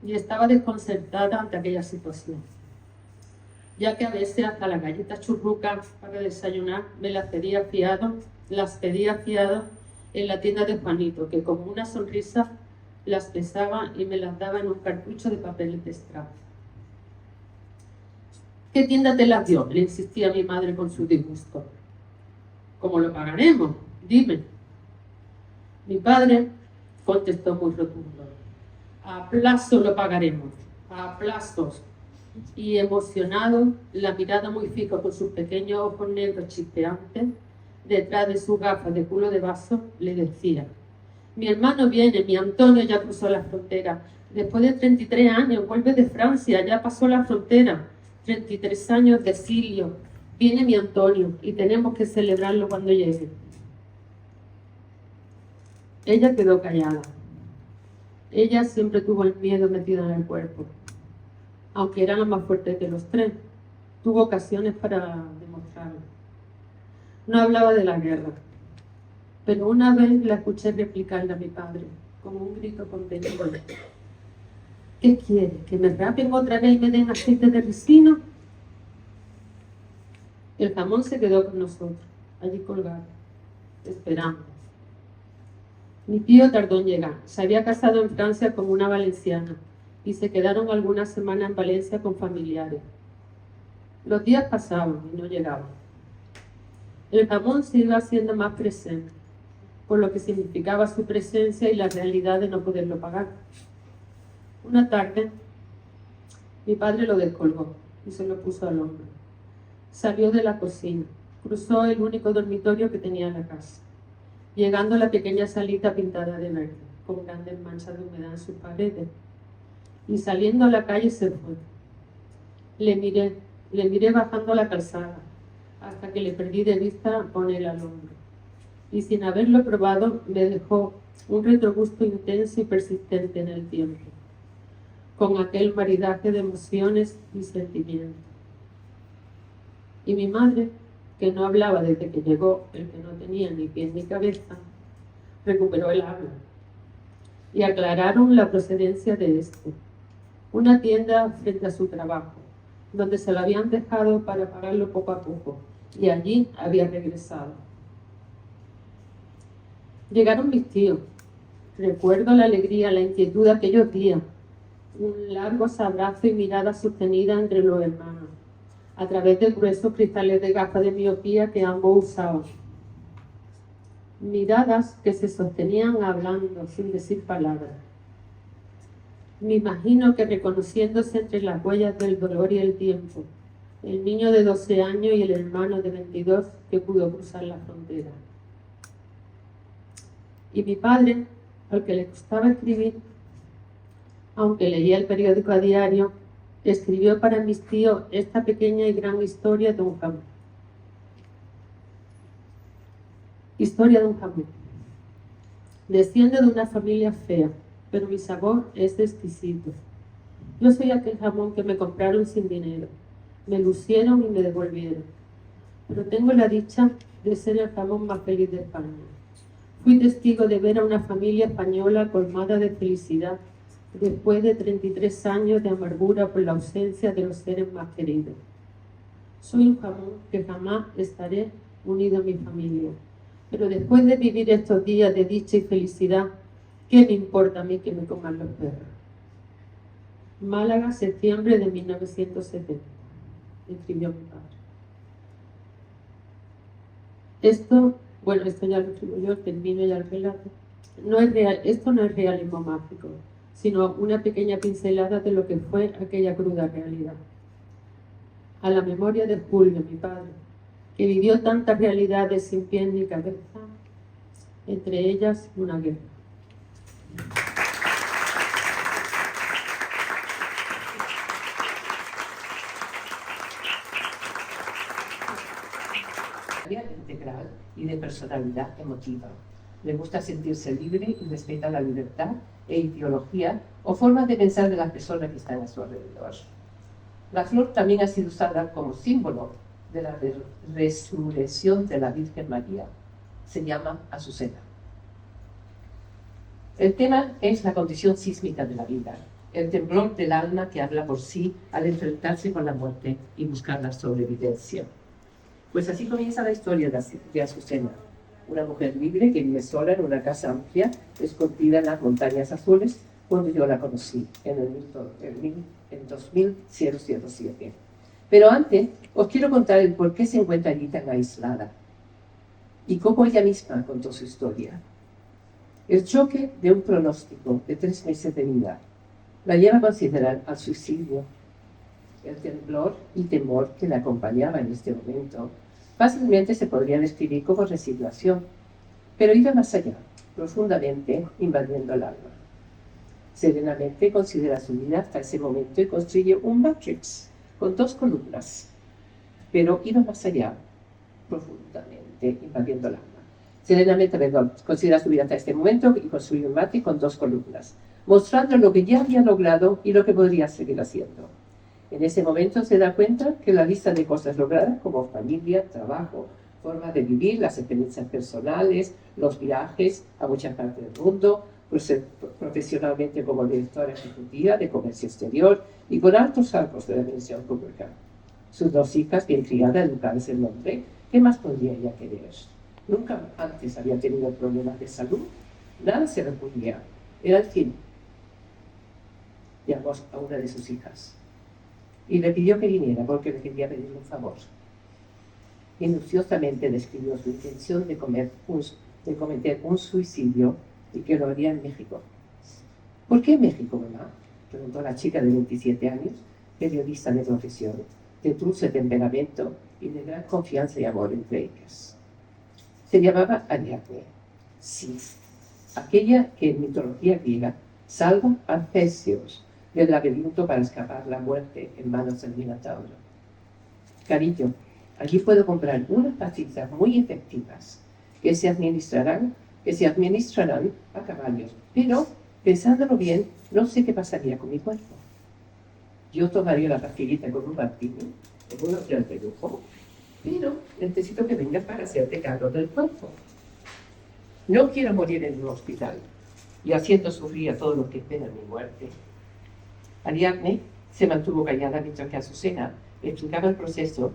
Y estaba desconcertada ante aquella situación, ya que a veces hasta las galletas churrucas para desayunar me las pedía fiado en la tienda de Juanito, que con una sonrisa las pesaba y me las daba en un cartucho de papel de strass. «¿Qué tienda te las dio?», le insistía mi madre con su disgusto. «¿Cómo lo pagaremos? Dime». Mi padre contestó muy rotundo: «A plazo lo pagaremos, a plazos». Y emocionado, la mirada muy fija con sus pequeños ojos negros chispeantes, detrás de sus gafas de culo de vaso, le decía: «Mi hermano viene, mi Antonio ya cruzó la frontera. Después de 33 años, vuelve de Francia, ya pasó la frontera. 33 años de exilio. Viene mi Antonio y tenemos que celebrarlo cuando llegue». Ella quedó callada. Ella siempre tuvo el miedo metido en el cuerpo. Aunque era la más fuerte de los tres, tuvo ocasiones para demostrarlo. No hablaba de la guerra, pero una vez la escuché replicarle a mi padre, con un grito contenido: «¿Qué quiere? ¿Que me rapen otra vez y me den aceite de ricino?». El jamón se quedó con nosotros, allí colgado, esperando. Mi tío tardó en llegar. Se había casado en Francia con una valenciana y se quedaron algunas semanas en Valencia con familiares. Los días pasaban y no llegaban. El jamón se iba haciendo más presente, por lo que significaba su presencia y la realidad de no poderlo pagar. Una tarde, mi padre lo descolgó y se lo puso al hombro. Salió de la cocina, cruzó el único dormitorio que tenía en la casa, llegando a la pequeña salita pintada de verde, con grandes manchas de humedad en sus paredes, y saliendo a la calle se fue. Le miré bajando la calzada, hasta que le perdí de vista con él al hombro, y sin haberlo probado me dejó un retrogusto intenso y persistente en el tiempo, con aquel maridaje de emociones y sentimientos. Y mi madre, que no hablaba desde que llegó el que no tenía ni pies ni cabeza, recuperó el habla y aclararon la procedencia de este. Una tienda frente a su trabajo, donde se lo habían dejado para pagarlo poco a poco, y allí había regresado. Llegaron mis tíos. Recuerdo la alegría, la inquietud de aquellos días, un largo abrazo y mirada sostenida entre los hermanos, a través de gruesos cristales de gafas de miopía que ambos usaban. Miradas que se sostenían hablando sin decir palabras. Me imagino que reconociéndose entre las huellas del dolor y el tiempo, el niño de 12 años y el hermano de 22 que pudo cruzar la frontera. Y mi padre, al que le gustaba escribir, aunque leía el periódico a diario, escribió para mis tíos esta pequeña y gran historia de un jamón. Historia de un jamón. Desciende de una familia fea, pero mi sabor es exquisito. Yo soy aquel jamón que me compraron sin dinero, me lucieron y me devolvieron. Pero tengo la dicha de ser el jamón más feliz de España. Fui testigo de ver a una familia española colmada de felicidad después de 33 años de amargura por la ausencia de los seres más queridos. Soy un jamón que jamás estaré unido a mi familia. Pero después de vivir estos días de dicha y felicidad, ¿qué me importa a mí que me coman los perros? Málaga, septiembre de 1970, escribió mi padre. Esto ya lo escribo yo, termino ya el relato. No es real, esto no es realismo mágico, sino una pequeña pincelada de lo que fue aquella cruda realidad. A la memoria de Julio, mi padre, que vivió tantas realidades sin pies ni cabeza, entre ellas una guerra. Integral y de personalidad emotiva. Le gusta sentirse libre y respeta la libertad e ideología o formas de pensar de las personas que están a su alrededor. La flor también ha sido usada como símbolo de la resurrección de la Virgen María. Se llama Azucena. El tema es la condición sísmica de la vida, el temblor del alma que habla por sí al enfrentarse con la muerte y buscar la sobrevivencia. Pues así comienza la historia de Azucena, una mujer libre que vive sola en una casa amplia, escondida en las montañas azules, cuando yo la conocí en 2007. Pero antes, os quiero contar el por qué se encuentra allí tan aislada y cómo ella misma contó su historia. El choque de un pronóstico de 3 meses de vida la lleva a considerar al suicidio. El temblor y temor que la acompañaba en este momento fácilmente se podría describir como resignación, pero iba más allá, profundamente invadiendo el alma. Serenamente considera su vida hasta ese momento y construye un matrix con 2 columnas, pero iba más allá, profundamente invadiendo el alma. Serenamente, considera su vida hasta este momento y construye un matrix con 2 columnas, mostrando lo que ya había logrado y lo que podría seguir haciendo. En ese momento se da cuenta que la lista de cosas logradas, como familia, trabajo, forma de vivir, las experiencias personales, los viajes a muchas partes del mundo, profesionalmente como directora ejecutiva de comercio exterior y con altos cargos de la administración pública. Sus 2 hijas, bien criadas, educadas en Londres, ¿qué más podría ella querer? Nunca antes había tenido problemas de salud, nada se reponía. Era el fin. Llamó a una de sus hijas y le pidió que viniera porque le quería pedirle un favor. Minuciosamente describió su intención de cometer un suicidio y que lo haría en México. ¿Por qué en México, mamá?, preguntó la chica de 27 años, periodista de profesión, de dulce temperamento y de gran confianza y amor entre ellas. Se llamaba Ariadne, sí, aquella que en mitología griega salva a Theseus del laberinto para escapar la muerte en manos del Minotauro. Cariño, allí puedo comprar unas pastillas muy efectivas que se administrarán a caballos, pero, pensándolo bien, no sé qué pasaría con mi cuerpo. Yo tomaría la pastillita con un martini en un hotel de lujo, pero necesito que vengas para hacerte cargo del cuerpo. No quiero morir en un hospital y haciendo sufrir a todos los que esperan mi muerte. Ariadne se mantuvo callada mientras que Azucena explicaba el proceso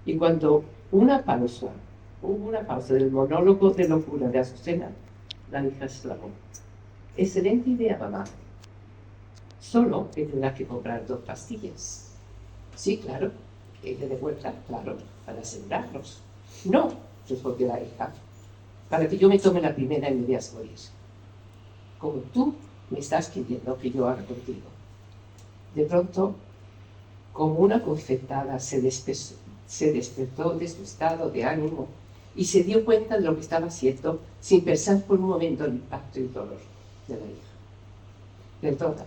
y cuando hubo una pausa del monólogo de locura de Azucena, la hija exclamó: excelente idea, mamá. Solo que tendrás que comprar 2 pastillas. Sí, claro. Ella de vuelta, claro, para asegurarlos. No, respondió la hija, para que yo me tome la primera y me veas morir. Como tú me estás pidiendo que yo haga contigo. De pronto, como una confetada, se despertó de su estado de ánimo y se dio cuenta de lo que estaba haciendo sin pensar por un momento el impacto y el dolor de la hija.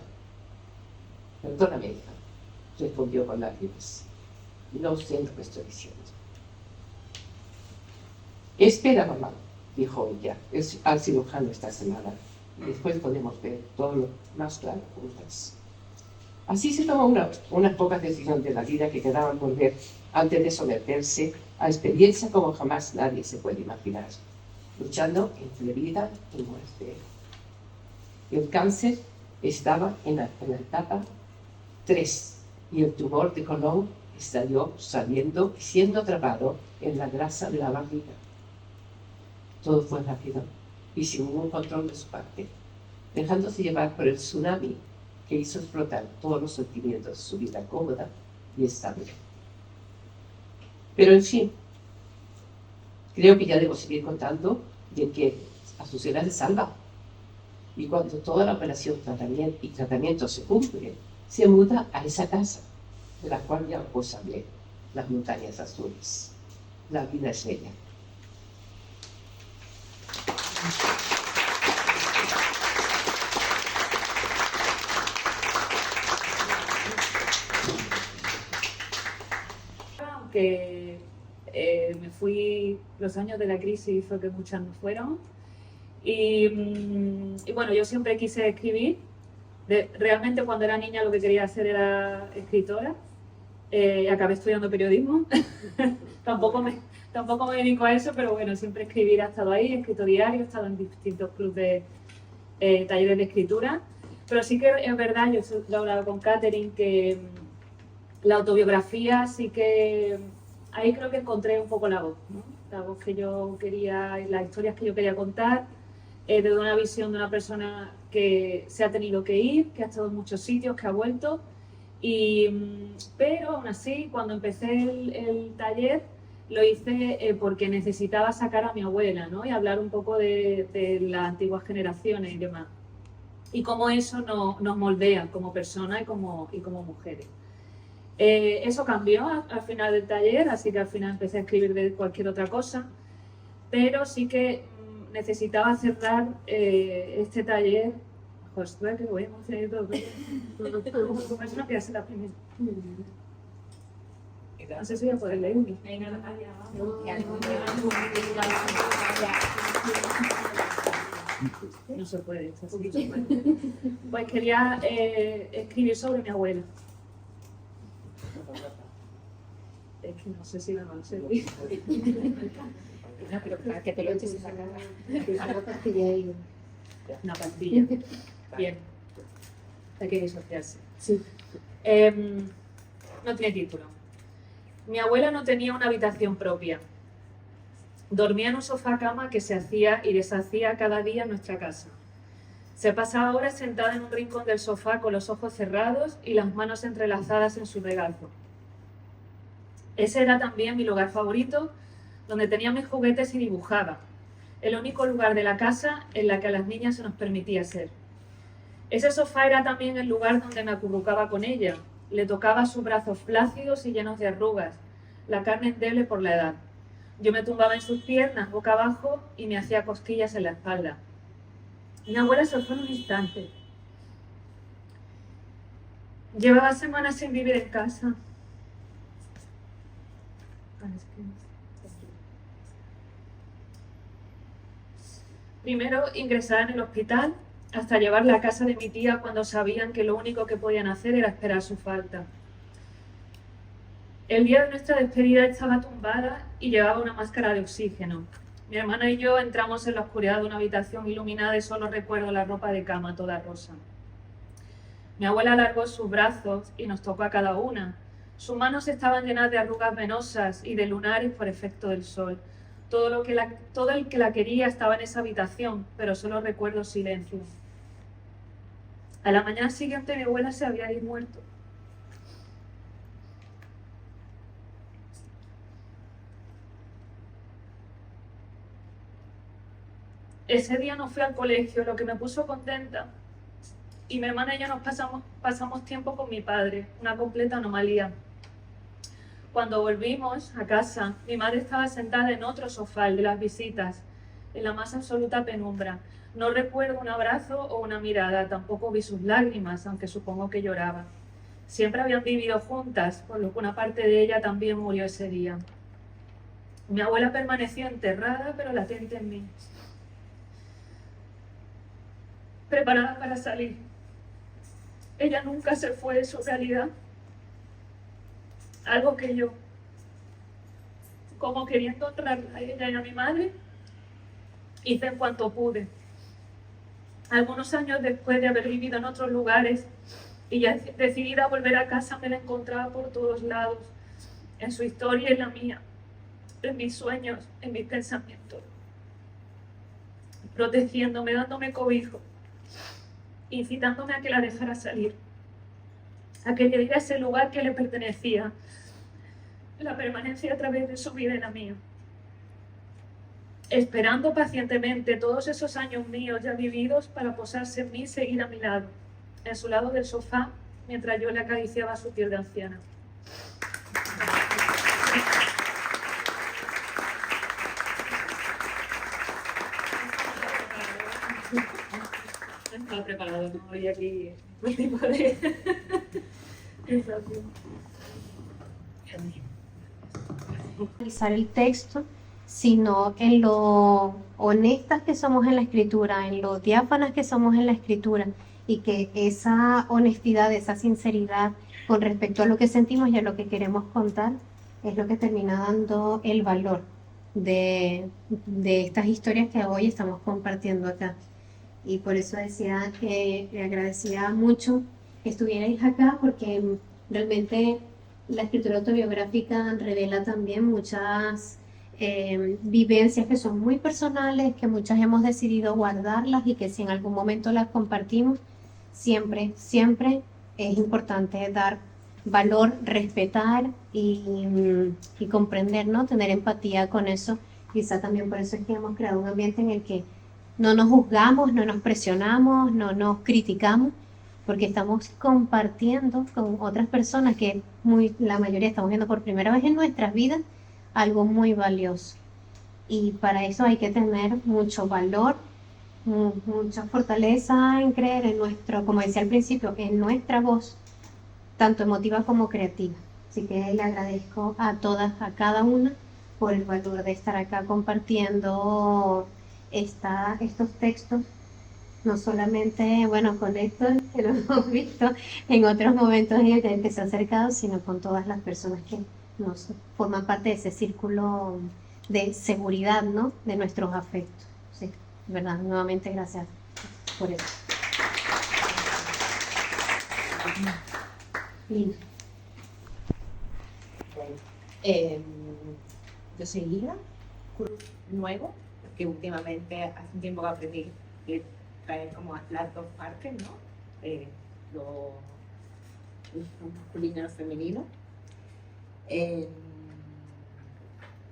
Perdóname, hija, respondió con lágrimas. No sé lo que estoy diciendo. Espera, mamá, dijo ella, al cirujano esta semana y después podemos ver todo lo más claro juntas. Así se tomó unas pocas decisiones de la vida que quedaban por ver antes de someterse a experiencias como jamás nadie se puede imaginar, luchando entre vida y muerte. El cáncer estaba en la etapa 3 y el tumor de colon estalló saliendo y siendo atrapado en la grasa de la barriga. Todo fue rápido y sin ningún control de su parte, dejándose llevar por el tsunami que hizo explotar todos los sentimientos de su vida cómoda y estable. Pero en fin, creo que ya debo seguir contando de que Azucena se salva. Y cuando toda la operación y tratamiento se cumple, se muda a esa casa, de la cual ya os hablé, las montañas azules. La vida es bella. Aunque me fui, los años de la crisis fue que muchas no fueron. Y bueno, yo siempre quise escribir. Realmente cuando era niña lo que quería hacer era escritora. Acabé estudiando periodismo. tampoco me dedico a eso, pero bueno, siempre escribir ha estado ahí, he escrito diario, he estado en distintos clubes de talleres de escritura. Pero sí que es verdad, yo lo he hablado con Catherine, que la autobiografía sí que... Ahí creo que encontré un poco la voz, ¿no? La voz que yo quería, las historias que yo quería contar, desde una visión de una persona que se ha tenido que ir, que ha estado en muchos sitios, que ha vuelto. Pero aún así, cuando empecé el taller, lo hice porque necesitaba sacar a mi abuela, ¿no? Y hablar un poco de las antiguas generaciones y demás. Y cómo eso nos moldea como personas y como mujeres. Eso cambió al final del taller, así que al final empecé a escribir de cualquier otra cosa. Pero sí que necesitaba cerrar este taller. Joder, que voy a emocionar todo. Pues no quiero ser la primera. No sé si voy a poder leer. No se puede. Pues quería escribir sobre mi abuela. Es que no sé si me va a servir. No, pero para que te lo eches en la cara. Una pastilla ahí. Una pastilla. Bien. Hay que disociarse. Sí. No tiene título. Mi abuela no tenía una habitación propia. Dormía en un sofá-cama que se hacía y deshacía cada día en nuestra casa. Se pasaba horas sentada en un rincón del sofá con los ojos cerrados y las manos entrelazadas en su regazo. Ese era también mi lugar favorito, donde tenía mis juguetes y dibujaba. El único lugar de la casa en la que a las niñas se nos permitía ser. Ese sofá era también el lugar donde me acurrucaba con ella. Le tocaba sus brazos flácidos y llenos de arrugas, la carne endeble por la edad. Yo me tumbaba en sus piernas, boca abajo, y me hacía cosquillas en la espalda. Mi abuela se fue en un instante. Llevaba semanas sin vivir en casa. Primero ingresada en el hospital, hasta llevarla a casa de mi tía cuando sabían que lo único que podían hacer era esperar su falta. El día de nuestra despedida estaba tumbada y llevaba una máscara de oxígeno. Mi hermana y yo entramos en la oscuridad de una habitación iluminada y solo recuerdo la ropa de cama toda rosa. Mi abuela alargó sus brazos y nos tocó a cada una. Sus manos estaban llenas de arrugas venosas y de lunares por efecto del sol. Todo el que la quería estaba en esa habitación, pero solo recuerdo silencio. A la mañana siguiente mi abuela se había ido muerto. Ese día no fui al colegio, lo que me puso contenta. Y mi hermana y yo nos pasamos tiempo con mi padre, una completa anomalía. Cuando volvimos a casa, mi madre estaba sentada en otro sofá, el de las visitas, en la más absoluta penumbra. No recuerdo un abrazo o una mirada, tampoco vi sus lágrimas, aunque supongo que lloraba. Siempre habían vivido juntas, por lo que una parte de ella también murió ese día. Mi abuela permaneció enterrada, pero latente en mí. Preparada para salir. ella nunca se fue de su realidad. Algo que yo, como queriendo honrarla a ella y a mi madre, hice en cuanto pude. Algunos años después de haber vivido en otros lugares y ya decidida a volver a casa, me la encontraba por todos lados, en su historia y en la mía, en mis sueños, en mis pensamientos, protegiéndome, dándome cobijo, incitándome a que la dejara salir, a que le diera ese lugar que le pertenecía, la permanencia a través de su vida y la mía. Esperando pacientemente todos esos años míos ya vividos para posarse en mí y seguir a mi lado, en su lado del sofá, mientras yo le acariciaba su piel de anciana. No estaba preparado, no había aquí un tipo de sensación. Analizar el texto, sino en lo honestas que somos en la escritura, en lo diáfanas que somos en la escritura, y que esa honestidad, esa sinceridad con respecto a lo que sentimos y a lo que queremos contar es lo que termina dando el valor de estas historias que hoy estamos compartiendo acá. Y por eso decía que le agradecía mucho que estuvierais acá, porque realmente la escritura autobiográfica revela también muchas vivencias que son muy personales, que muchas hemos decidido guardarlas y que si en algún momento las compartimos, siempre es importante dar valor, respetar y comprender, ¿no? Tener empatía con eso. Quizá también por eso es que hemos creado un ambiente en el que no nos juzgamos, no nos presionamos, no nos criticamos, porque estamos compartiendo con otras personas que la mayoría estamos viendo por primera vez en nuestras vidas algo muy valioso. Y para eso hay que tener mucho valor, mucha fortaleza en creer en nuestro, como decía al principio, en nuestra voz, tanto emotiva como creativa. Así que le agradezco a todas, a cada una, por el valor de estar acá compartiendo estos textos, no solamente, bueno, con Héctor, que lo hemos visto en otros momentos en el que se ha acercado, sino con todas las personas que nos forman parte de ese círculo de seguridad, ¿no? De nuestros afectos. Sí, verdad, nuevamente gracias por eso. Lina. Yo soy Lina, nuevo, porque últimamente hace un tiempo que aprendí que traer como las dos partes, ¿no? Lo masculino y lo femenino.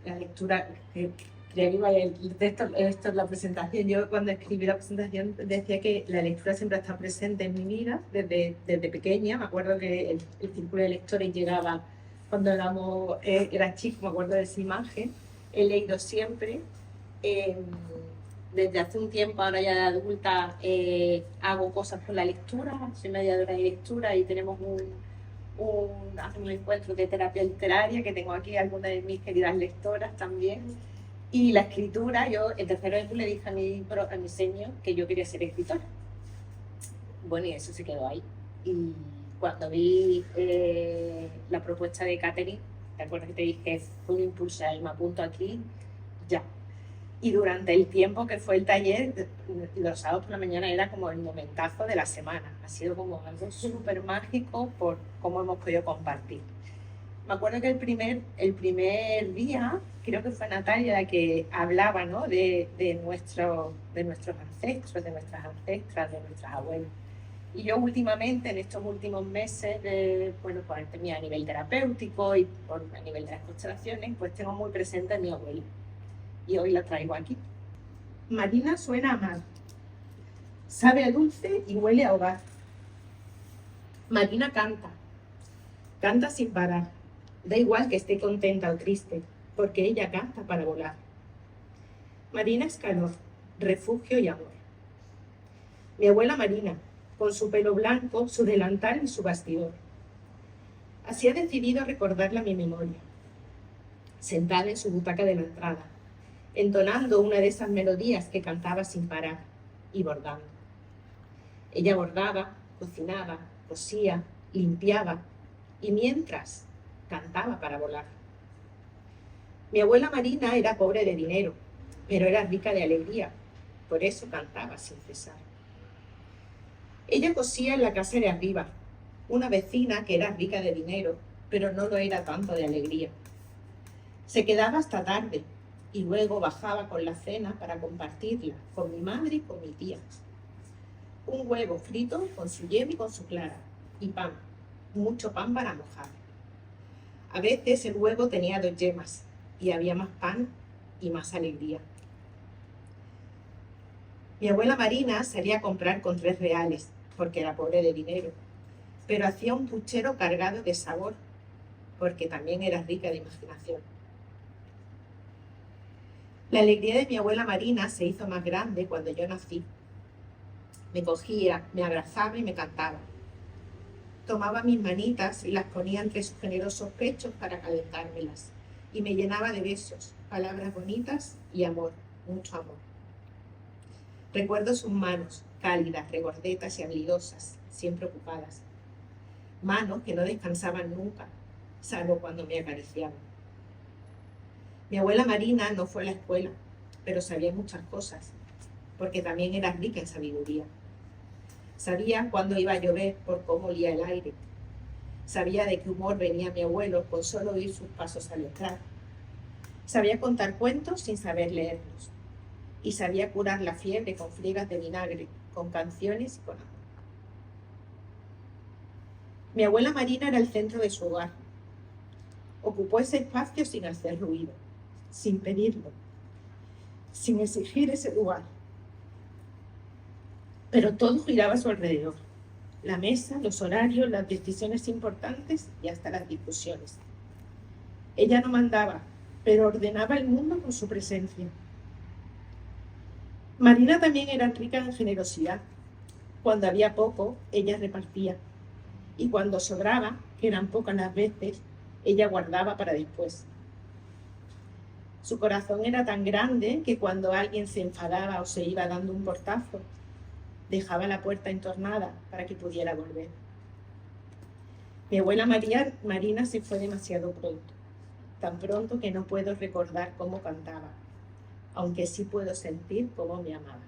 La lectura, creía que iba esto es la presentación. Yo cuando escribí la presentación decía que la lectura siempre está presente en mi vida desde pequeña. Me acuerdo que el círculo de lectores llegaba cuando era chico, me acuerdo de esa imagen. He leído siempre. Desde hace un tiempo, ahora ya de adulta, hago cosas con la lectura, soy mediadora de lectura y tenemos hacemos encuentros de terapia literaria, que tengo aquí algunas de mis queridas lectoras también. Y la escritura, yo en tercero de le dije a mi señor que yo quería ser escritora. Bueno, y eso se quedó ahí. Y cuando vi la propuesta de Catherine, ¿te acuerdas que te dije? Fue un impulso, me apunto aquí, ya. Y durante el tiempo que fue el taller, los sábados por la mañana era como el momentazo de la semana. Ha sido como algo súper mágico por cómo hemos podido compartir. Me acuerdo que el primer día, creo que fue Natalia la que hablaba, ¿no? de nuestros ancestros, de nuestras ancestras, de nuestras abuelas. Y yo últimamente, en estos últimos meses, bueno, por a nivel terapéutico y a nivel de las constelaciones, pues tengo muy presente a mi abuela. Y hoy la traigo aquí. Marina suena a mar. Sabe a dulce y huele a hogar. Marina canta. Canta sin parar. Da igual que esté contenta o triste, porque ella canta para volar. Marina es calor, refugio y amor. Mi abuela Marina, con su pelo blanco, su delantal y su bastidor. Así he decidido recordarla a mi memoria. Sentada en su butaca de la entrada, entonando una de esas melodías que cantaba sin parar y bordando. Ella bordaba, cocinaba, cosía, limpiaba y mientras cantaba para volar. Mi abuela Marina era pobre de dinero, pero era rica de alegría, por eso cantaba sin cesar. Ella cosía en la casa de arriba, una vecina que era rica de dinero, pero no lo era tanto de alegría. Se quedaba hasta tarde y luego bajaba con la cena para compartirla con mi madre y con mi tía. Un huevo frito con su yema y con su clara, y pan, mucho pan para mojar. A veces el huevo tenía 2 yemas y había más pan y más alegría. Mi abuela Marina salía a comprar con 3 reales, porque era pobre de dinero, pero hacía un puchero cargado de sabor, porque también era rica de imaginación. La alegría de mi abuela Marina se hizo más grande cuando yo nací. Me cogía, me abrazaba y me cantaba. Tomaba mis manitas y las ponía entre sus generosos pechos para calentármelas, y me llenaba de besos, palabras bonitas y amor, mucho amor. Recuerdo sus manos, cálidas, regordetas y habilidosas, siempre ocupadas. Manos que no descansaban nunca, salvo cuando me acariciaban. Mi abuela Marina no fue a la escuela, pero sabía muchas cosas, porque también era rica en sabiduría. Sabía cuándo iba a llover por cómo olía el aire. Sabía de qué humor venía mi abuelo con solo oír sus pasos al entrar. Sabía contar cuentos sin saber leerlos. Y sabía curar la fiebre con friegas de vinagre, con canciones y con amor. Mi abuela Marina era el centro de su hogar. Ocupó ese espacio sin hacer ruido, sin pedirlo, sin exigir ese lugar. Pero todo giraba a su alrededor. La mesa, los horarios, las decisiones importantes y hasta las discusiones. Ella no mandaba, pero ordenaba el mundo con su presencia. Marina también era rica en generosidad. Cuando había poco, ella repartía. Y cuando sobraba, que eran pocas las veces, ella guardaba para después. Su corazón era tan grande que cuando alguien se enfadaba o se iba dando un portazo, dejaba la puerta entornada para que pudiera volver. Mi abuela Marina se fue demasiado pronto, tan pronto que no puedo recordar cómo cantaba, aunque sí puedo sentir cómo me amaba.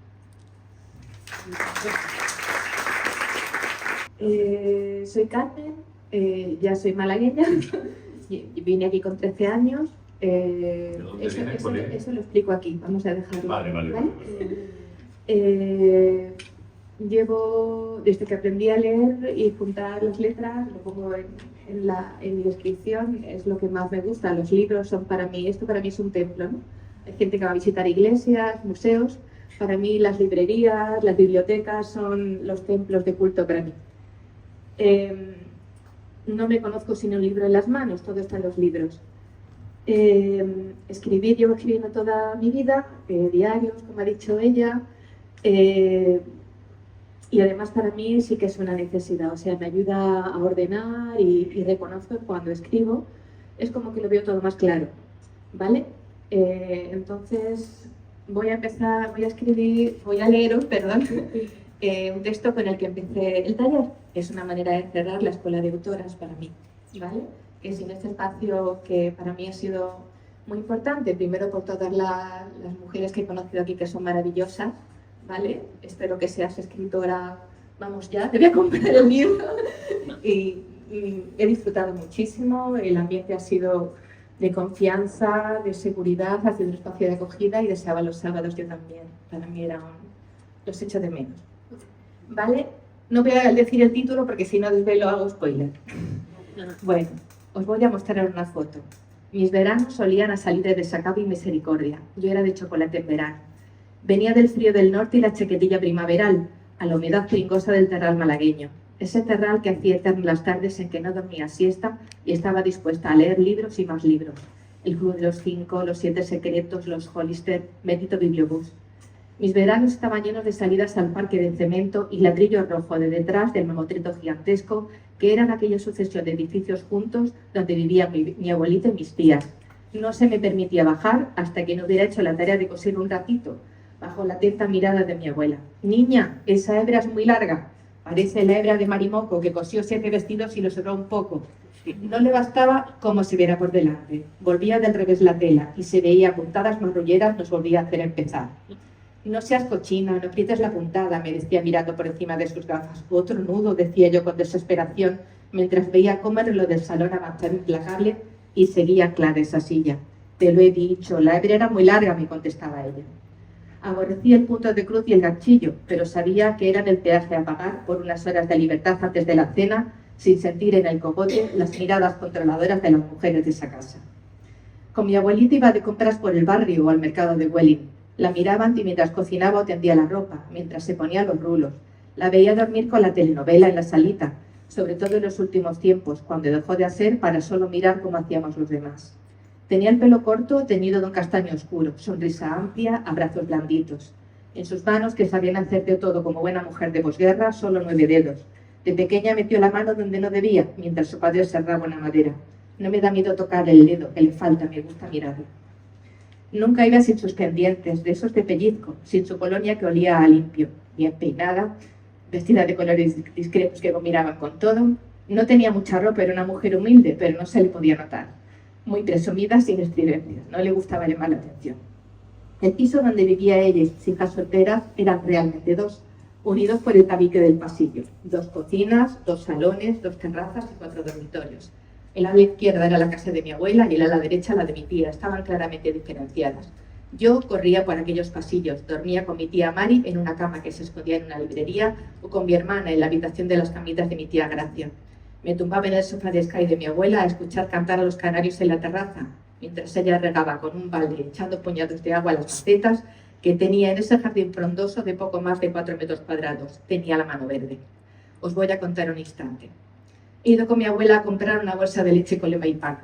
Soy Carmen, ya soy malagueña, vine aquí con 13 años. Eso lo explico aquí, vamos a dejarlo. Vale. Llevo, desde que aprendí a leer y juntar las letras, lo pongo en mi descripción, es lo que más me gusta. Los libros son para mí, esto para mí es un templo, ¿no? Hay gente que va a visitar iglesias, museos. Para mí las librerías, las bibliotecas son los templos de culto para mí. No me conozco sin un libro en las manos, todo está en los libros. Llevo escribiendo toda mi vida, diarios, como ha dicho ella, y además para mí sí que es una necesidad, o sea, me ayuda a ordenar y reconozco que cuando escribo es como que lo veo todo más claro, ¿vale? Entonces voy a leeros, un texto con el que empecé el taller. Es una manera de cerrar la escuela de autoras para mí, ¿vale? Que es en este espacio que para mí ha sido muy importante, primero por todas las mujeres que he conocido aquí que son maravillosas, ¿vale? Espero que seas escritora, vamos ya, te voy a comprar el libro. Y he disfrutado muchísimo, el ambiente ha sido de confianza, de seguridad, ha sido un espacio de acogida y deseaba los sábados yo también. Para mí los echo de menos. ¿Vale? No voy a decir el título porque si no desvelo hago spoiler. Bueno, os voy a mostrar una foto. Mis veranos solían a salir de desacato y misericordia. Yo era de chocolate en verano. Venía del frío del norte y la chaquetilla primaveral, a la humedad pringosa del terral malagueño. Ese terral que hacía eternas las tardes en que no dormía siesta y estaba dispuesta a leer libros y más libros. El Club de los 5, Los 7 Secretos, Los Hollister, bendito Bibliobús. Mis veranos estaban llenos de salidas al parque de cemento y ladrillo rojo de detrás del mamotreto gigantesco que eran aquella sucesión de edificios juntos donde vivía mi abuelita y mis tías. No se me permitía bajar hasta que no hubiera hecho la tarea de coser un ratito, bajo la atenta mirada de mi abuela. «Niña, esa hebra es muy larga». Parece la hebra de Marimoco que cosió 7 vestidos y los cerró un poco. No le bastaba cómo se viera por delante. Volvía del revés la tela y se veía puntadas marrulleras, nos volvía a hacer empezar. No seas cochina, no aprietes la puntada, me decía mirando por encima de sus gafas. Otro nudo, decía yo con desesperación, mientras veía cómo el reloj del salón avanzaba implacable y seguía clara esa silla. Te lo he dicho, la hebra era muy larga, me contestaba ella. Aborrecía el punto de cruz y el ganchillo, pero sabía que eran el peaje a pagar por unas horas de libertad antes de la cena, sin sentir en el cogote las miradas controladoras de las mujeres de esa casa. Con mi abuelita iba de compras por el barrio o al mercado de Welling. La miraban y mientras cocinaba o tendía la ropa, mientras se ponía los rulos. La veía dormir con la telenovela en la salita, sobre todo en los últimos tiempos, cuando dejó de hacer para solo mirar cómo hacíamos los demás. Tenía el pelo corto, teñido de un castaño oscuro, sonrisa amplia, abrazos blanditos. En sus manos, que sabían hacer de todo como buena mujer de posguerra, solo 9 dedos. De pequeña metió la mano donde no debía, mientras su padre cerraba una madera. No me da miedo tocar el dedo, que le falta, me gusta mirarlo. Nunca iba sin sus pendientes, de esos de pellizco, sin su colonia que olía a limpio, bien peinada, vestida de colores discretos que combinaban con todo. No tenía mucha ropa, era una mujer humilde, pero no se le podía notar. Muy presumida, sin estridencias, no le gustaba llamar la atención. El piso donde vivía ella y sus hijas solteras eran realmente 2, unidos por el tabique del pasillo. 2 cocinas, 2 salones, 2 terrazas y 4 dormitorios. El ala izquierda era la casa de mi abuela y el ala derecha la de mi tía, estaban claramente diferenciadas. Yo corría por aquellos pasillos, dormía con mi tía Mari en una cama que se escondía en una librería o con mi hermana en la habitación de las camitas de mi tía Gracia. Me tumbaba en el sofá de Sky de mi abuela a escuchar cantar a los canarios en la terraza, mientras ella regaba con un balde echando puñados de agua a las macetas que tenía en ese jardín frondoso de poco más de 4 metros cuadrados. Tenía la mano verde. Os voy a contar un instante. He ido con mi abuela a comprar una bolsa de leche con lema y pan.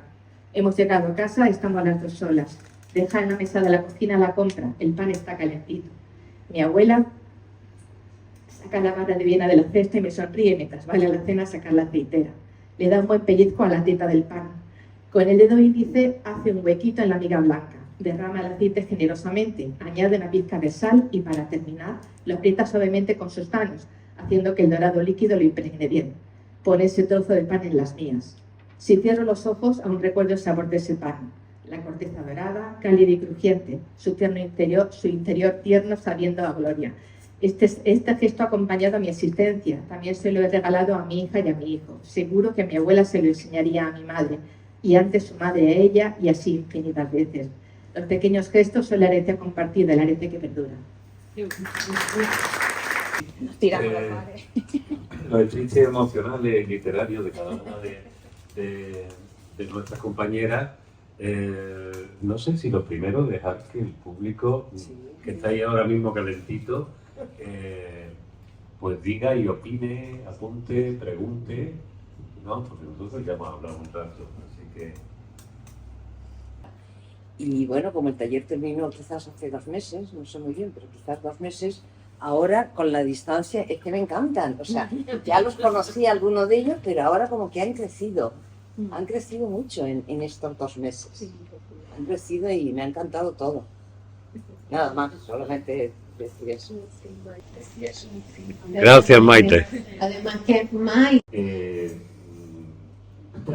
Hemos llegado a casa, estamos las 2 solas. Deja en la mesa de la cocina la compra, el pan está calentito. Mi abuela saca la barra de Viena de la cesta y me sonríe mientras vale a la cena a sacar la aceitera. Le da un buen pellizco a la teta del pan. Con el dedo índice hace un huequito en la miga blanca. Derrama el aceite generosamente, añade una pizca de sal y para terminar lo aprieta suavemente con sus manos, haciendo que el dorado líquido lo impregne bien. Pone ese trozo de pan en las mías. Si cierro los ojos, aún recuerdo el sabor de ese pan. La corteza dorada, cálida y crujiente, su interior tierno sabiendo a gloria. Este gesto ha acompañado a mi existencia. También se lo he regalado a mi hija y a mi hijo. Seguro que mi abuela se lo enseñaría a mi madre, y antes su madre a ella, y así infinitas veces. Los pequeños gestos son la herencia compartida, la herencia que perdura. Los estriches emocionales literarios de cada una de nuestras compañeras, no sé si lo primero dejar que el público que está ahí ahora mismo calentito pues diga y opine, apunte, pregunte, ¿no? Porque nosotros ya hemos hablado un rato, así que... Y bueno, como el taller terminó quizás hace 2 meses, no sé muy bien, pero quizás 2 meses, ahora con la distancia es que me encantan. O sea, ya los conocí algunos de ellos, pero ahora como que han crecido mucho en estos 2 meses. Han crecido y me ha encantado todo. Nada más, solamente decir eso. Gracias, Maite. Además que Maite...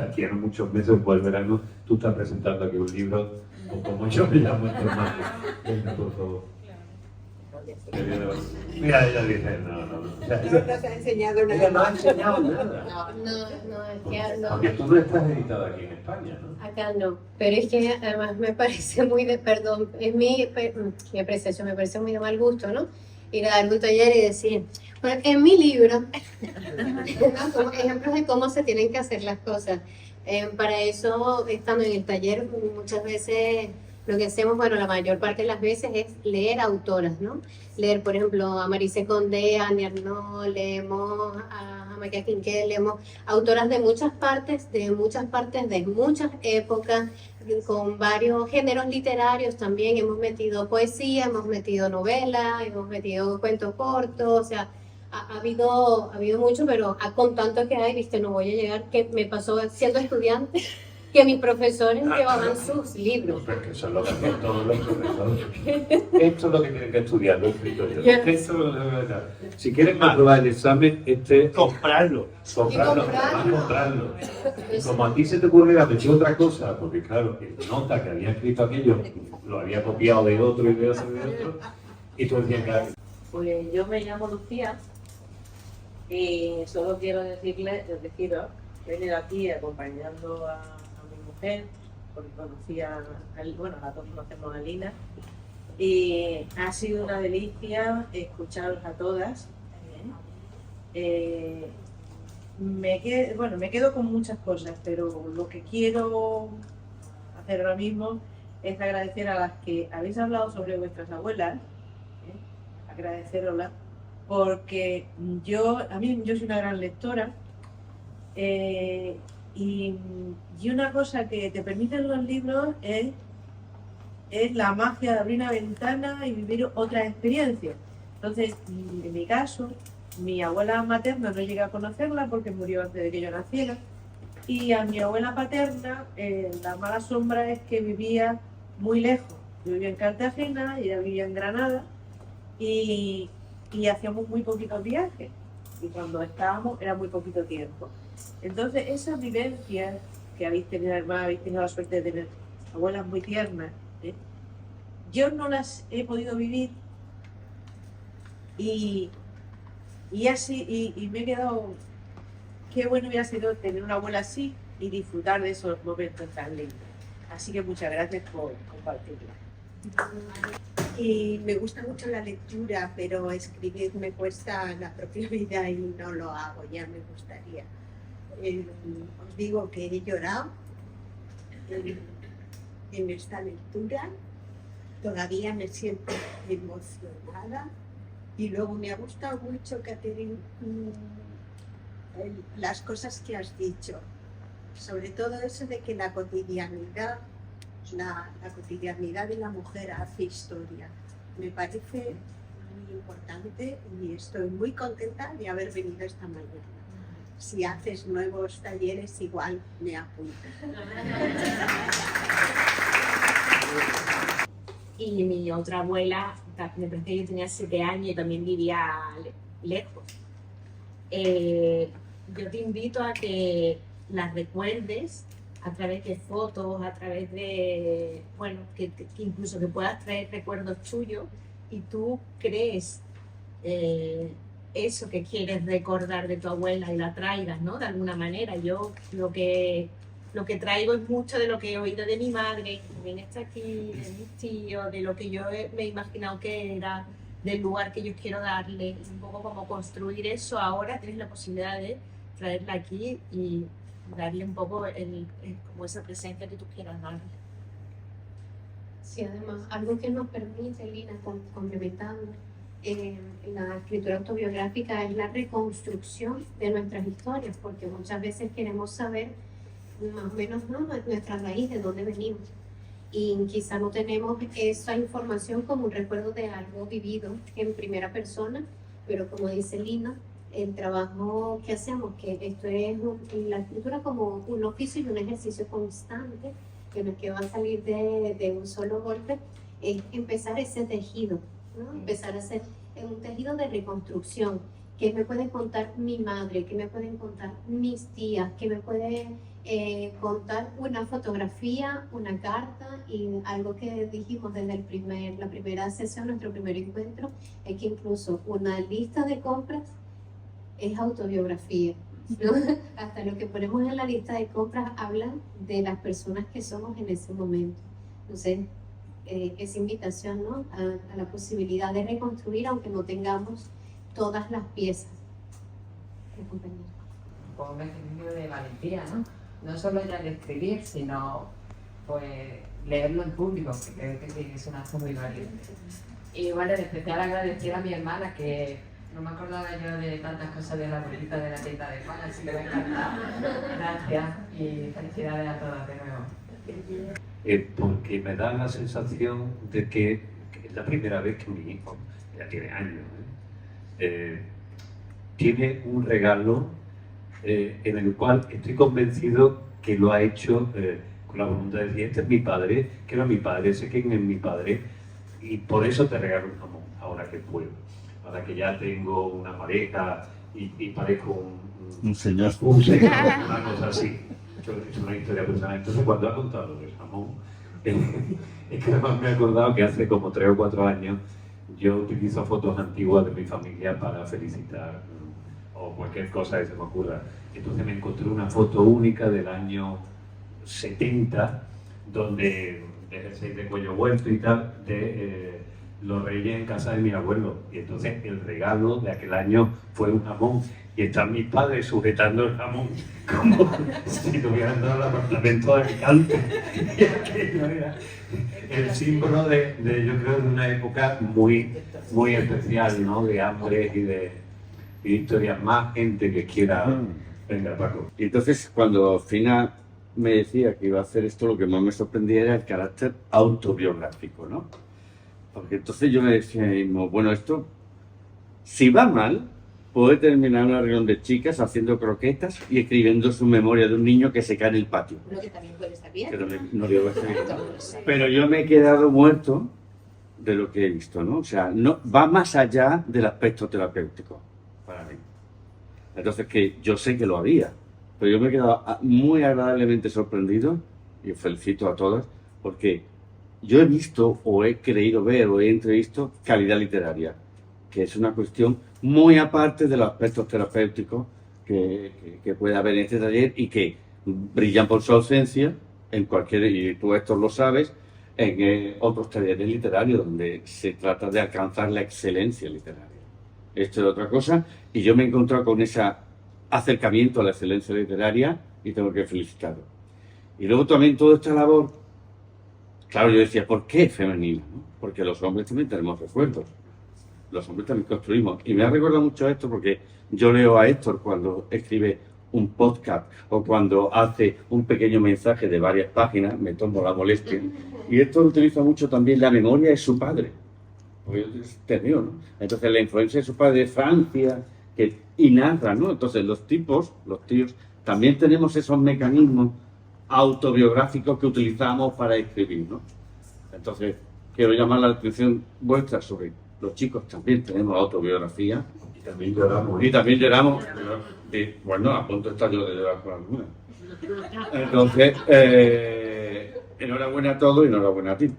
aquí en muchos meses, después del verano, tú estás presentando aquí un libro, o como yo me llamo en formato. Venga, por favor. Mira, ella dice, no. O sea, No nos ha enseñado nada. ella no ha enseñado nada. No, es que no. Porque tú no estás editada aquí en España, ¿no? Acá no, pero es que además me parece muy es mi apreciación, me parece muy de mal gusto, ¿no? Ir a dar un taller y decir, bueno, en mi libro, ¿no? Como ejemplos de cómo se tienen que hacer las cosas. Para eso, estando en el taller, muchas veces lo que hacemos, bueno, la mayor parte de las veces es leer autoras, ¿no? Leer, por ejemplo, a Marise Condé, a Annie Arnaud, leemos a María Quinqué, leemos autoras de muchas partes, de muchas épocas, con varios géneros literarios también. Hemos metido poesía, hemos metido novela, hemos metido cuentos cortos, o sea, ha habido mucho, pero con tanto que hay, viste, no voy a llegar, que me pasó siendo estudiante, que mis profesores llevaban sus libros. Porque eso es lo que hacen todos los profesores. Esto es lo que tienen que estudiar los escritores. Esto es lo que deben dar. Si quieren aprobar el examen, comprarlo. Comprarlo. Y como a ti se te ocurriera decir otra cosa, porque claro, nota que había escrito aquello, lo había copiado de otro y de otro y de otro, y tú decías, claro. Pues yo me llamo Lucía y solo quiero deciros que he venido aquí acompañando a mi mujer, porque conocía, bueno, las dos conocemos a Lina, y ha sido una delicia escucharos a todas. Me quedo con muchas cosas, pero lo que quiero hacer ahora mismo es agradecer a las que habéis hablado sobre vuestras abuelas, agradeceroslas, porque yo soy una gran lectora, y una cosa que te permiten los libros es la magia de abrir una ventana y vivir otras experiencias. Entonces, en mi caso, mi abuela materna no llegué a conocerla porque murió antes de que yo naciera, y a mi abuela paterna la mala sombra es que vivía muy lejos. Yo vivía en Cartagena y ella vivía en Granada, y hacíamos muy poquitos viajes, y cuando estábamos era muy poquito tiempo. Entonces esas vivencias que habéis tenido, además habéis tenido la suerte de tener abuelas muy tiernas, yo no las he podido vivir, y me he quedado, qué bueno hubiera sido tener una abuela así y disfrutar de esos momentos tan lindos. Así que muchas gracias por compartirlo. Y me gusta mucho la lectura, pero escribir me cuesta la propia vida y no lo hago, ya me gustaría. Os digo que he llorado en esta lectura, todavía me siento emocionada, y luego me ha gustado mucho, Catherine, las cosas que has dicho, sobre todo eso de que la cotidianidad de la mujer hace historia. Me parece muy importante y estoy muy contenta de haber venido esta mañana. Si haces nuevos talleres, igual me apunto. Y mi otra abuela, me parece que yo tenía 7 años y también vivía lejos. Yo te invito a que las recuerdes a través de fotos, a través de, bueno, que incluso que puedas traer recuerdos tuyos y tú crees eso que quieres recordar de tu abuela y la traigas, ¿no? De alguna manera. Yo lo que traigo es mucho de lo que he oído de mi madre, que también está aquí, de mis tíos, de lo que yo me he imaginado que era, del lugar que yo quiero darle, un poco como construir eso. Ahora tienes la posibilidad de traerla aquí y darle un poco como esa presencia que tú quieras darle. Sí, además, algo que nos permite, Lina, complementando, la escritura autobiográfica es la reconstrucción de nuestras historias, porque muchas veces queremos saber más o menos, ¿no?, nuestra raíz, de dónde venimos, y quizá no tenemos esa información como un recuerdo de algo vivido en primera persona, pero como dice Lina, el trabajo que hacemos, que esto es la escritura como un oficio y un ejercicio constante, que no es que va a salir de un solo golpe, es empezar ese tejido, ¿no? Empezar a hacer un tejido de reconstrucción. ¿Qué me pueden contar mi madre? ¿Qué me pueden contar mis tías? ¿Qué me puede contar una fotografía, una carta? Y algo que dijimos desde la primera sesión, nuestro primer encuentro, es que incluso una lista de compras es autobiografía, ¿no? Hasta lo que ponemos en la lista de compras habla de las personas que somos en ese momento. Entonces, esa invitación, ¿no?, a la posibilidad de reconstruir, aunque no tengamos todas las piezas. Como un ejercicio de valentía, ¿no? No solo ya de escribir, sino pues leerlo en público, que creo que sí es un acto muy valiente. Y bueno, en especial agradecer a mi hermana, que no me acordaba yo de tantas cosas de la abuelita de la tienda de pan, así que me ha encantado. Gracias y felicidades a todas de nuevo. Porque me da la sensación de que es la primera vez que mi hijo, ya tiene años, tiene un regalo en el cual estoy convencido que lo ha hecho con la voluntad de decir, este es mi padre, que era mi padre, sé quién es mi padre, y por eso te regalo un jamón, ahora que puedo, ahora que ya tengo una pareja y parezco un señor, una cosa así. Es una historia personal. Entonces, cuando ha contado el jamón, es que además me he acordado que hace como 3 o 4 años yo utilizo fotos antiguas de mi familia para felicitar o cualquier cosa que se me ocurra. Entonces me encontré una foto única del año 70, donde de jersey de cuello vuelto y tal, de los reyes en casa de mi abuelo. Y entonces el regalo de aquel año fue un jamón. Y están mis padres sujetando el jamón como si tuvieran dado el apartamento de Alicante. Y aquello era el símbolo de, yo creo, de una época muy, muy especial, ¿no? De hambre y de historias. Más gente que quiera. Venga, Paco. Y entonces, cuando Fina me decía que iba a hacer esto, lo que más me sorprendía era el carácter autobiográfico, ¿no? Porque entonces yo me decía mismo, bueno, esto, si va mal, puede terminar una reunión de chicas haciendo croquetas y escribiendo su memoria de un niño que se cae en el patio. Lo que también puede estar bien. No digo que esté bien. Pero yo me he quedado muerto de lo que he visto, ¿no? O sea, no, va más allá del aspecto terapéutico para mí. Entonces, que yo sé que lo había, pero yo me he quedado muy agradablemente sorprendido, y felicito a todas, porque yo he visto, o he creído ver, o he entrevisto calidad literaria, que es una cuestión muy aparte de los aspectos terapéuticos que puede haber en este taller y que brillan por su ausencia en cualquier, y tú esto lo sabes, en otros talleres literarios donde se trata de alcanzar la excelencia literaria. Esto es otra cosa, y yo me he encontrado con ese acercamiento a la excelencia literaria y tengo que felicitarlo. Y luego también toda esta labor, claro, yo decía, ¿por qué femenina? ¿No? Porque los hombres también tenemos recuerdos. Los hombres también construimos. Y me ha recordado mucho esto porque yo leo a Héctor cuando escribe un podcast o cuando hace un pequeño mensaje de varias páginas, me tomo la molestia. Y Héctor utiliza mucho también la memoria de su padre. Porque es temido, ¿no? Entonces la influencia de su padre de Francia, y narra, ¿no? Entonces los tíos, también tenemos esos mecanismos autobiográficos que utilizamos para escribir, ¿no? Entonces, quiero llamar la atención vuestra sobre los chicos también tenemos autobiografía. Y también lloramos. Y también lloramos. Bueno, a punto está yo de llorar con alguna. Entonces, enhorabuena a todos y enhorabuena a ti.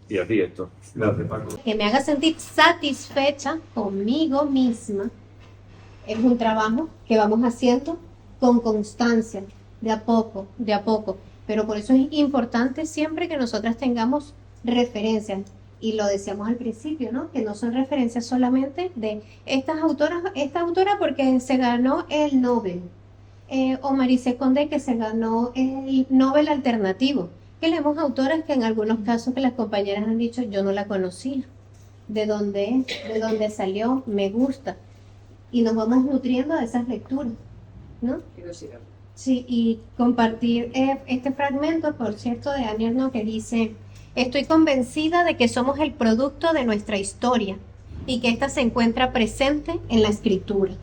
Y a ti, Héctor. Gracias, Paco. Que me haga sentir satisfecha conmigo misma es un trabajo que vamos haciendo con constancia, de a poco, pero por eso es importante siempre que nosotras tengamos referencias, y lo decíamos al principio, ¿no? Que no son referencias solamente de esta autora porque se ganó el Nobel, o Maricé Condé que se ganó el Nobel alternativo, que leemos autoras que en algunos casos que las compañeras han dicho, yo no la conocía, de dónde salió, me gusta, y nos vamos nutriendo de esas lecturas, ¿no? Sí, y compartir este fragmento, por cierto, de Annie Ernaux, que dice: estoy convencida de que somos el producto de nuestra historia y que ésta se encuentra presente en la escritura.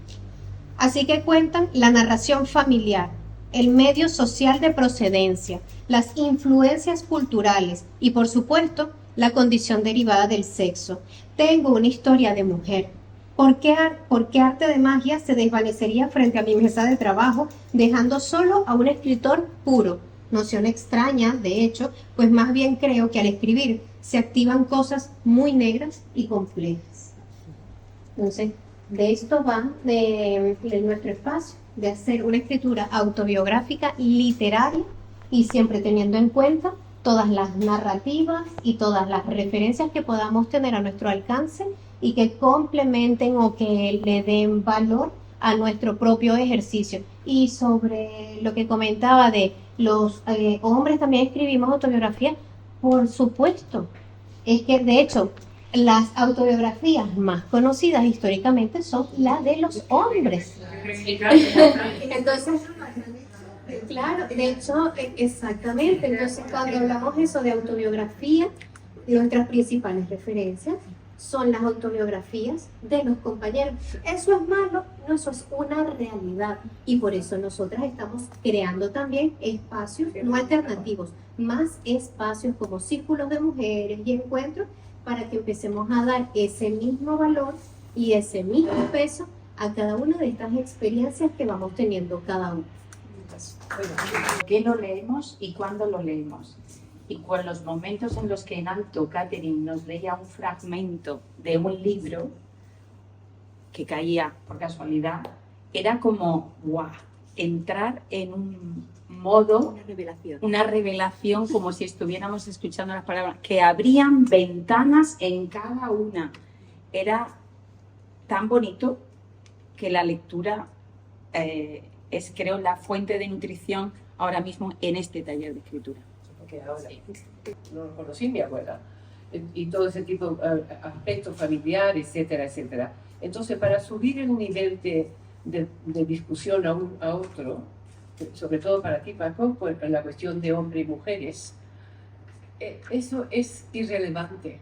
Así que cuentan la narración familiar, el medio social de procedencia, las influencias culturales y, por supuesto, la condición derivada del sexo. Tengo una historia de mujer. ¿Por qué arte de magia se desvanecería frente a mi mesa de trabajo, dejando solo a un escritor puro? Noción extraña, de hecho, pues más bien creo que al escribir se activan cosas muy negras y complejas. Entonces, de esto va de nuestro espacio, de hacer una escritura autobiográfica literaria y siempre teniendo en cuenta todas las narrativas y todas las referencias que podamos tener a nuestro alcance y que complementen o que le den valor a nuestro propio ejercicio. Y sobre lo que comentaba de los hombres también escribimos autobiografía, por supuesto. Es que, de hecho, las autobiografías más conocidas históricamente son las de los hombres. Entonces, claro, de hecho, exactamente. Entonces, cuando hablamos eso de autobiografía, nuestras principales referencias son las autobiografías de los compañeros. ¿Eso es malo? No, eso es una realidad. Y por eso nosotras estamos creando también espacios no alternativos, más espacios como círculos de mujeres y encuentros para que empecemos a dar ese mismo valor y ese mismo peso a cada una de estas experiencias que vamos teniendo cada uno. ¿Por qué lo leemos y cuándo lo leemos? Y con los momentos en los que en alto Catherine nos leía un fragmento de un libro que caía por casualidad, era como, ¡guau!, entrar en un modo, una revelación, como si estuviéramos escuchando las palabras, que abrían ventanas en cada una. Era tan bonito que la lectura es, creo, la fuente de nutrición ahora mismo en este taller de escritura. Porque ahora no conocí a mi abuela y todo ese tipo de aspectos familiares, etcétera, etcétera. Entonces, para subir el nivel de discusión a otro, sobre todo para ti, Paco, pues la cuestión de hombres y mujeres, eso es irrelevante.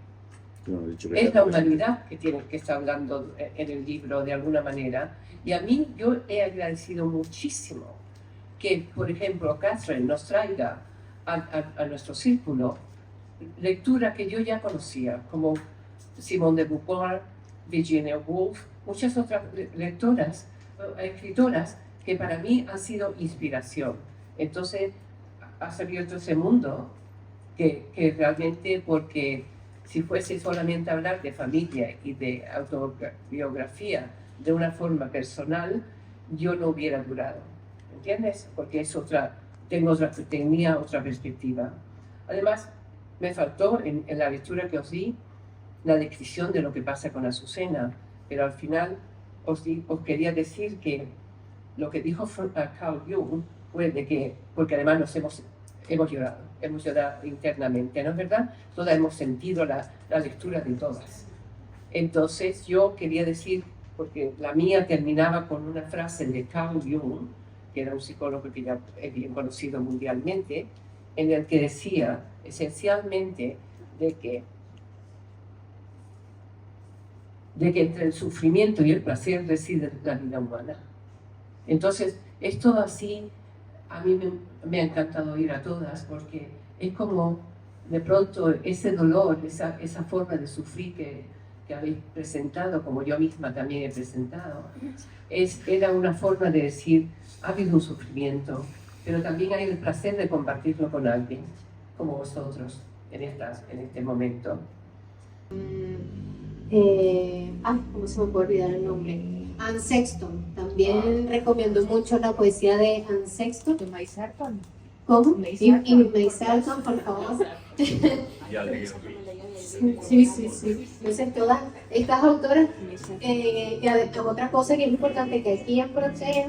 Es la humanidad que está hablando en el libro de alguna manera. Y a mí, yo he agradecido muchísimo que, por ejemplo, Catherine nos traiga a nuestro círculo lectura que yo ya conocía, como Simone de Beauvoir, Virginia Woolf, muchas otras lectoras, escritoras que para mí han sido inspiración. Entonces, ha abierto ese mundo que realmente, porque si fuese solamente hablar de familia y de autobiografía de una forma personal, yo no hubiera durado, ¿entiendes? Porque es tenía otra perspectiva. Además, me faltó en la lectura que os di la descripción de lo que pasa con Azucena, pero al final os quería decir que lo que dijo Carl Jung fue de que, porque además hemos llorado internamente, ¿no es verdad? Todas hemos sentido la lectura de todas. Entonces yo quería decir, porque la mía terminaba con una frase de Carl Jung, que era un psicólogo que ya es bien conocido mundialmente, en el que decía esencialmente de que entre el sufrimiento y el placer reside la vida humana. Entonces, es todo así. A mí me ha encantado ir a todas, porque es como, de pronto, ese dolor, esa forma de sufrir que habéis presentado, como yo misma también he presentado, era una forma de decir, ha habido un sufrimiento, pero también hay el placer de compartirlo con alguien, como vosotros, en este momento. ¿Cómo se me puede olvidar el nombre? Anne Sexton. También recomiendo mucho la poesía de Anne Sexton. May Sarton. ¿Cómo? May Y May Sarton, por favor. Sí. Entonces, todas estas autoras, y otra cosa que es importante, que aquí en Procea,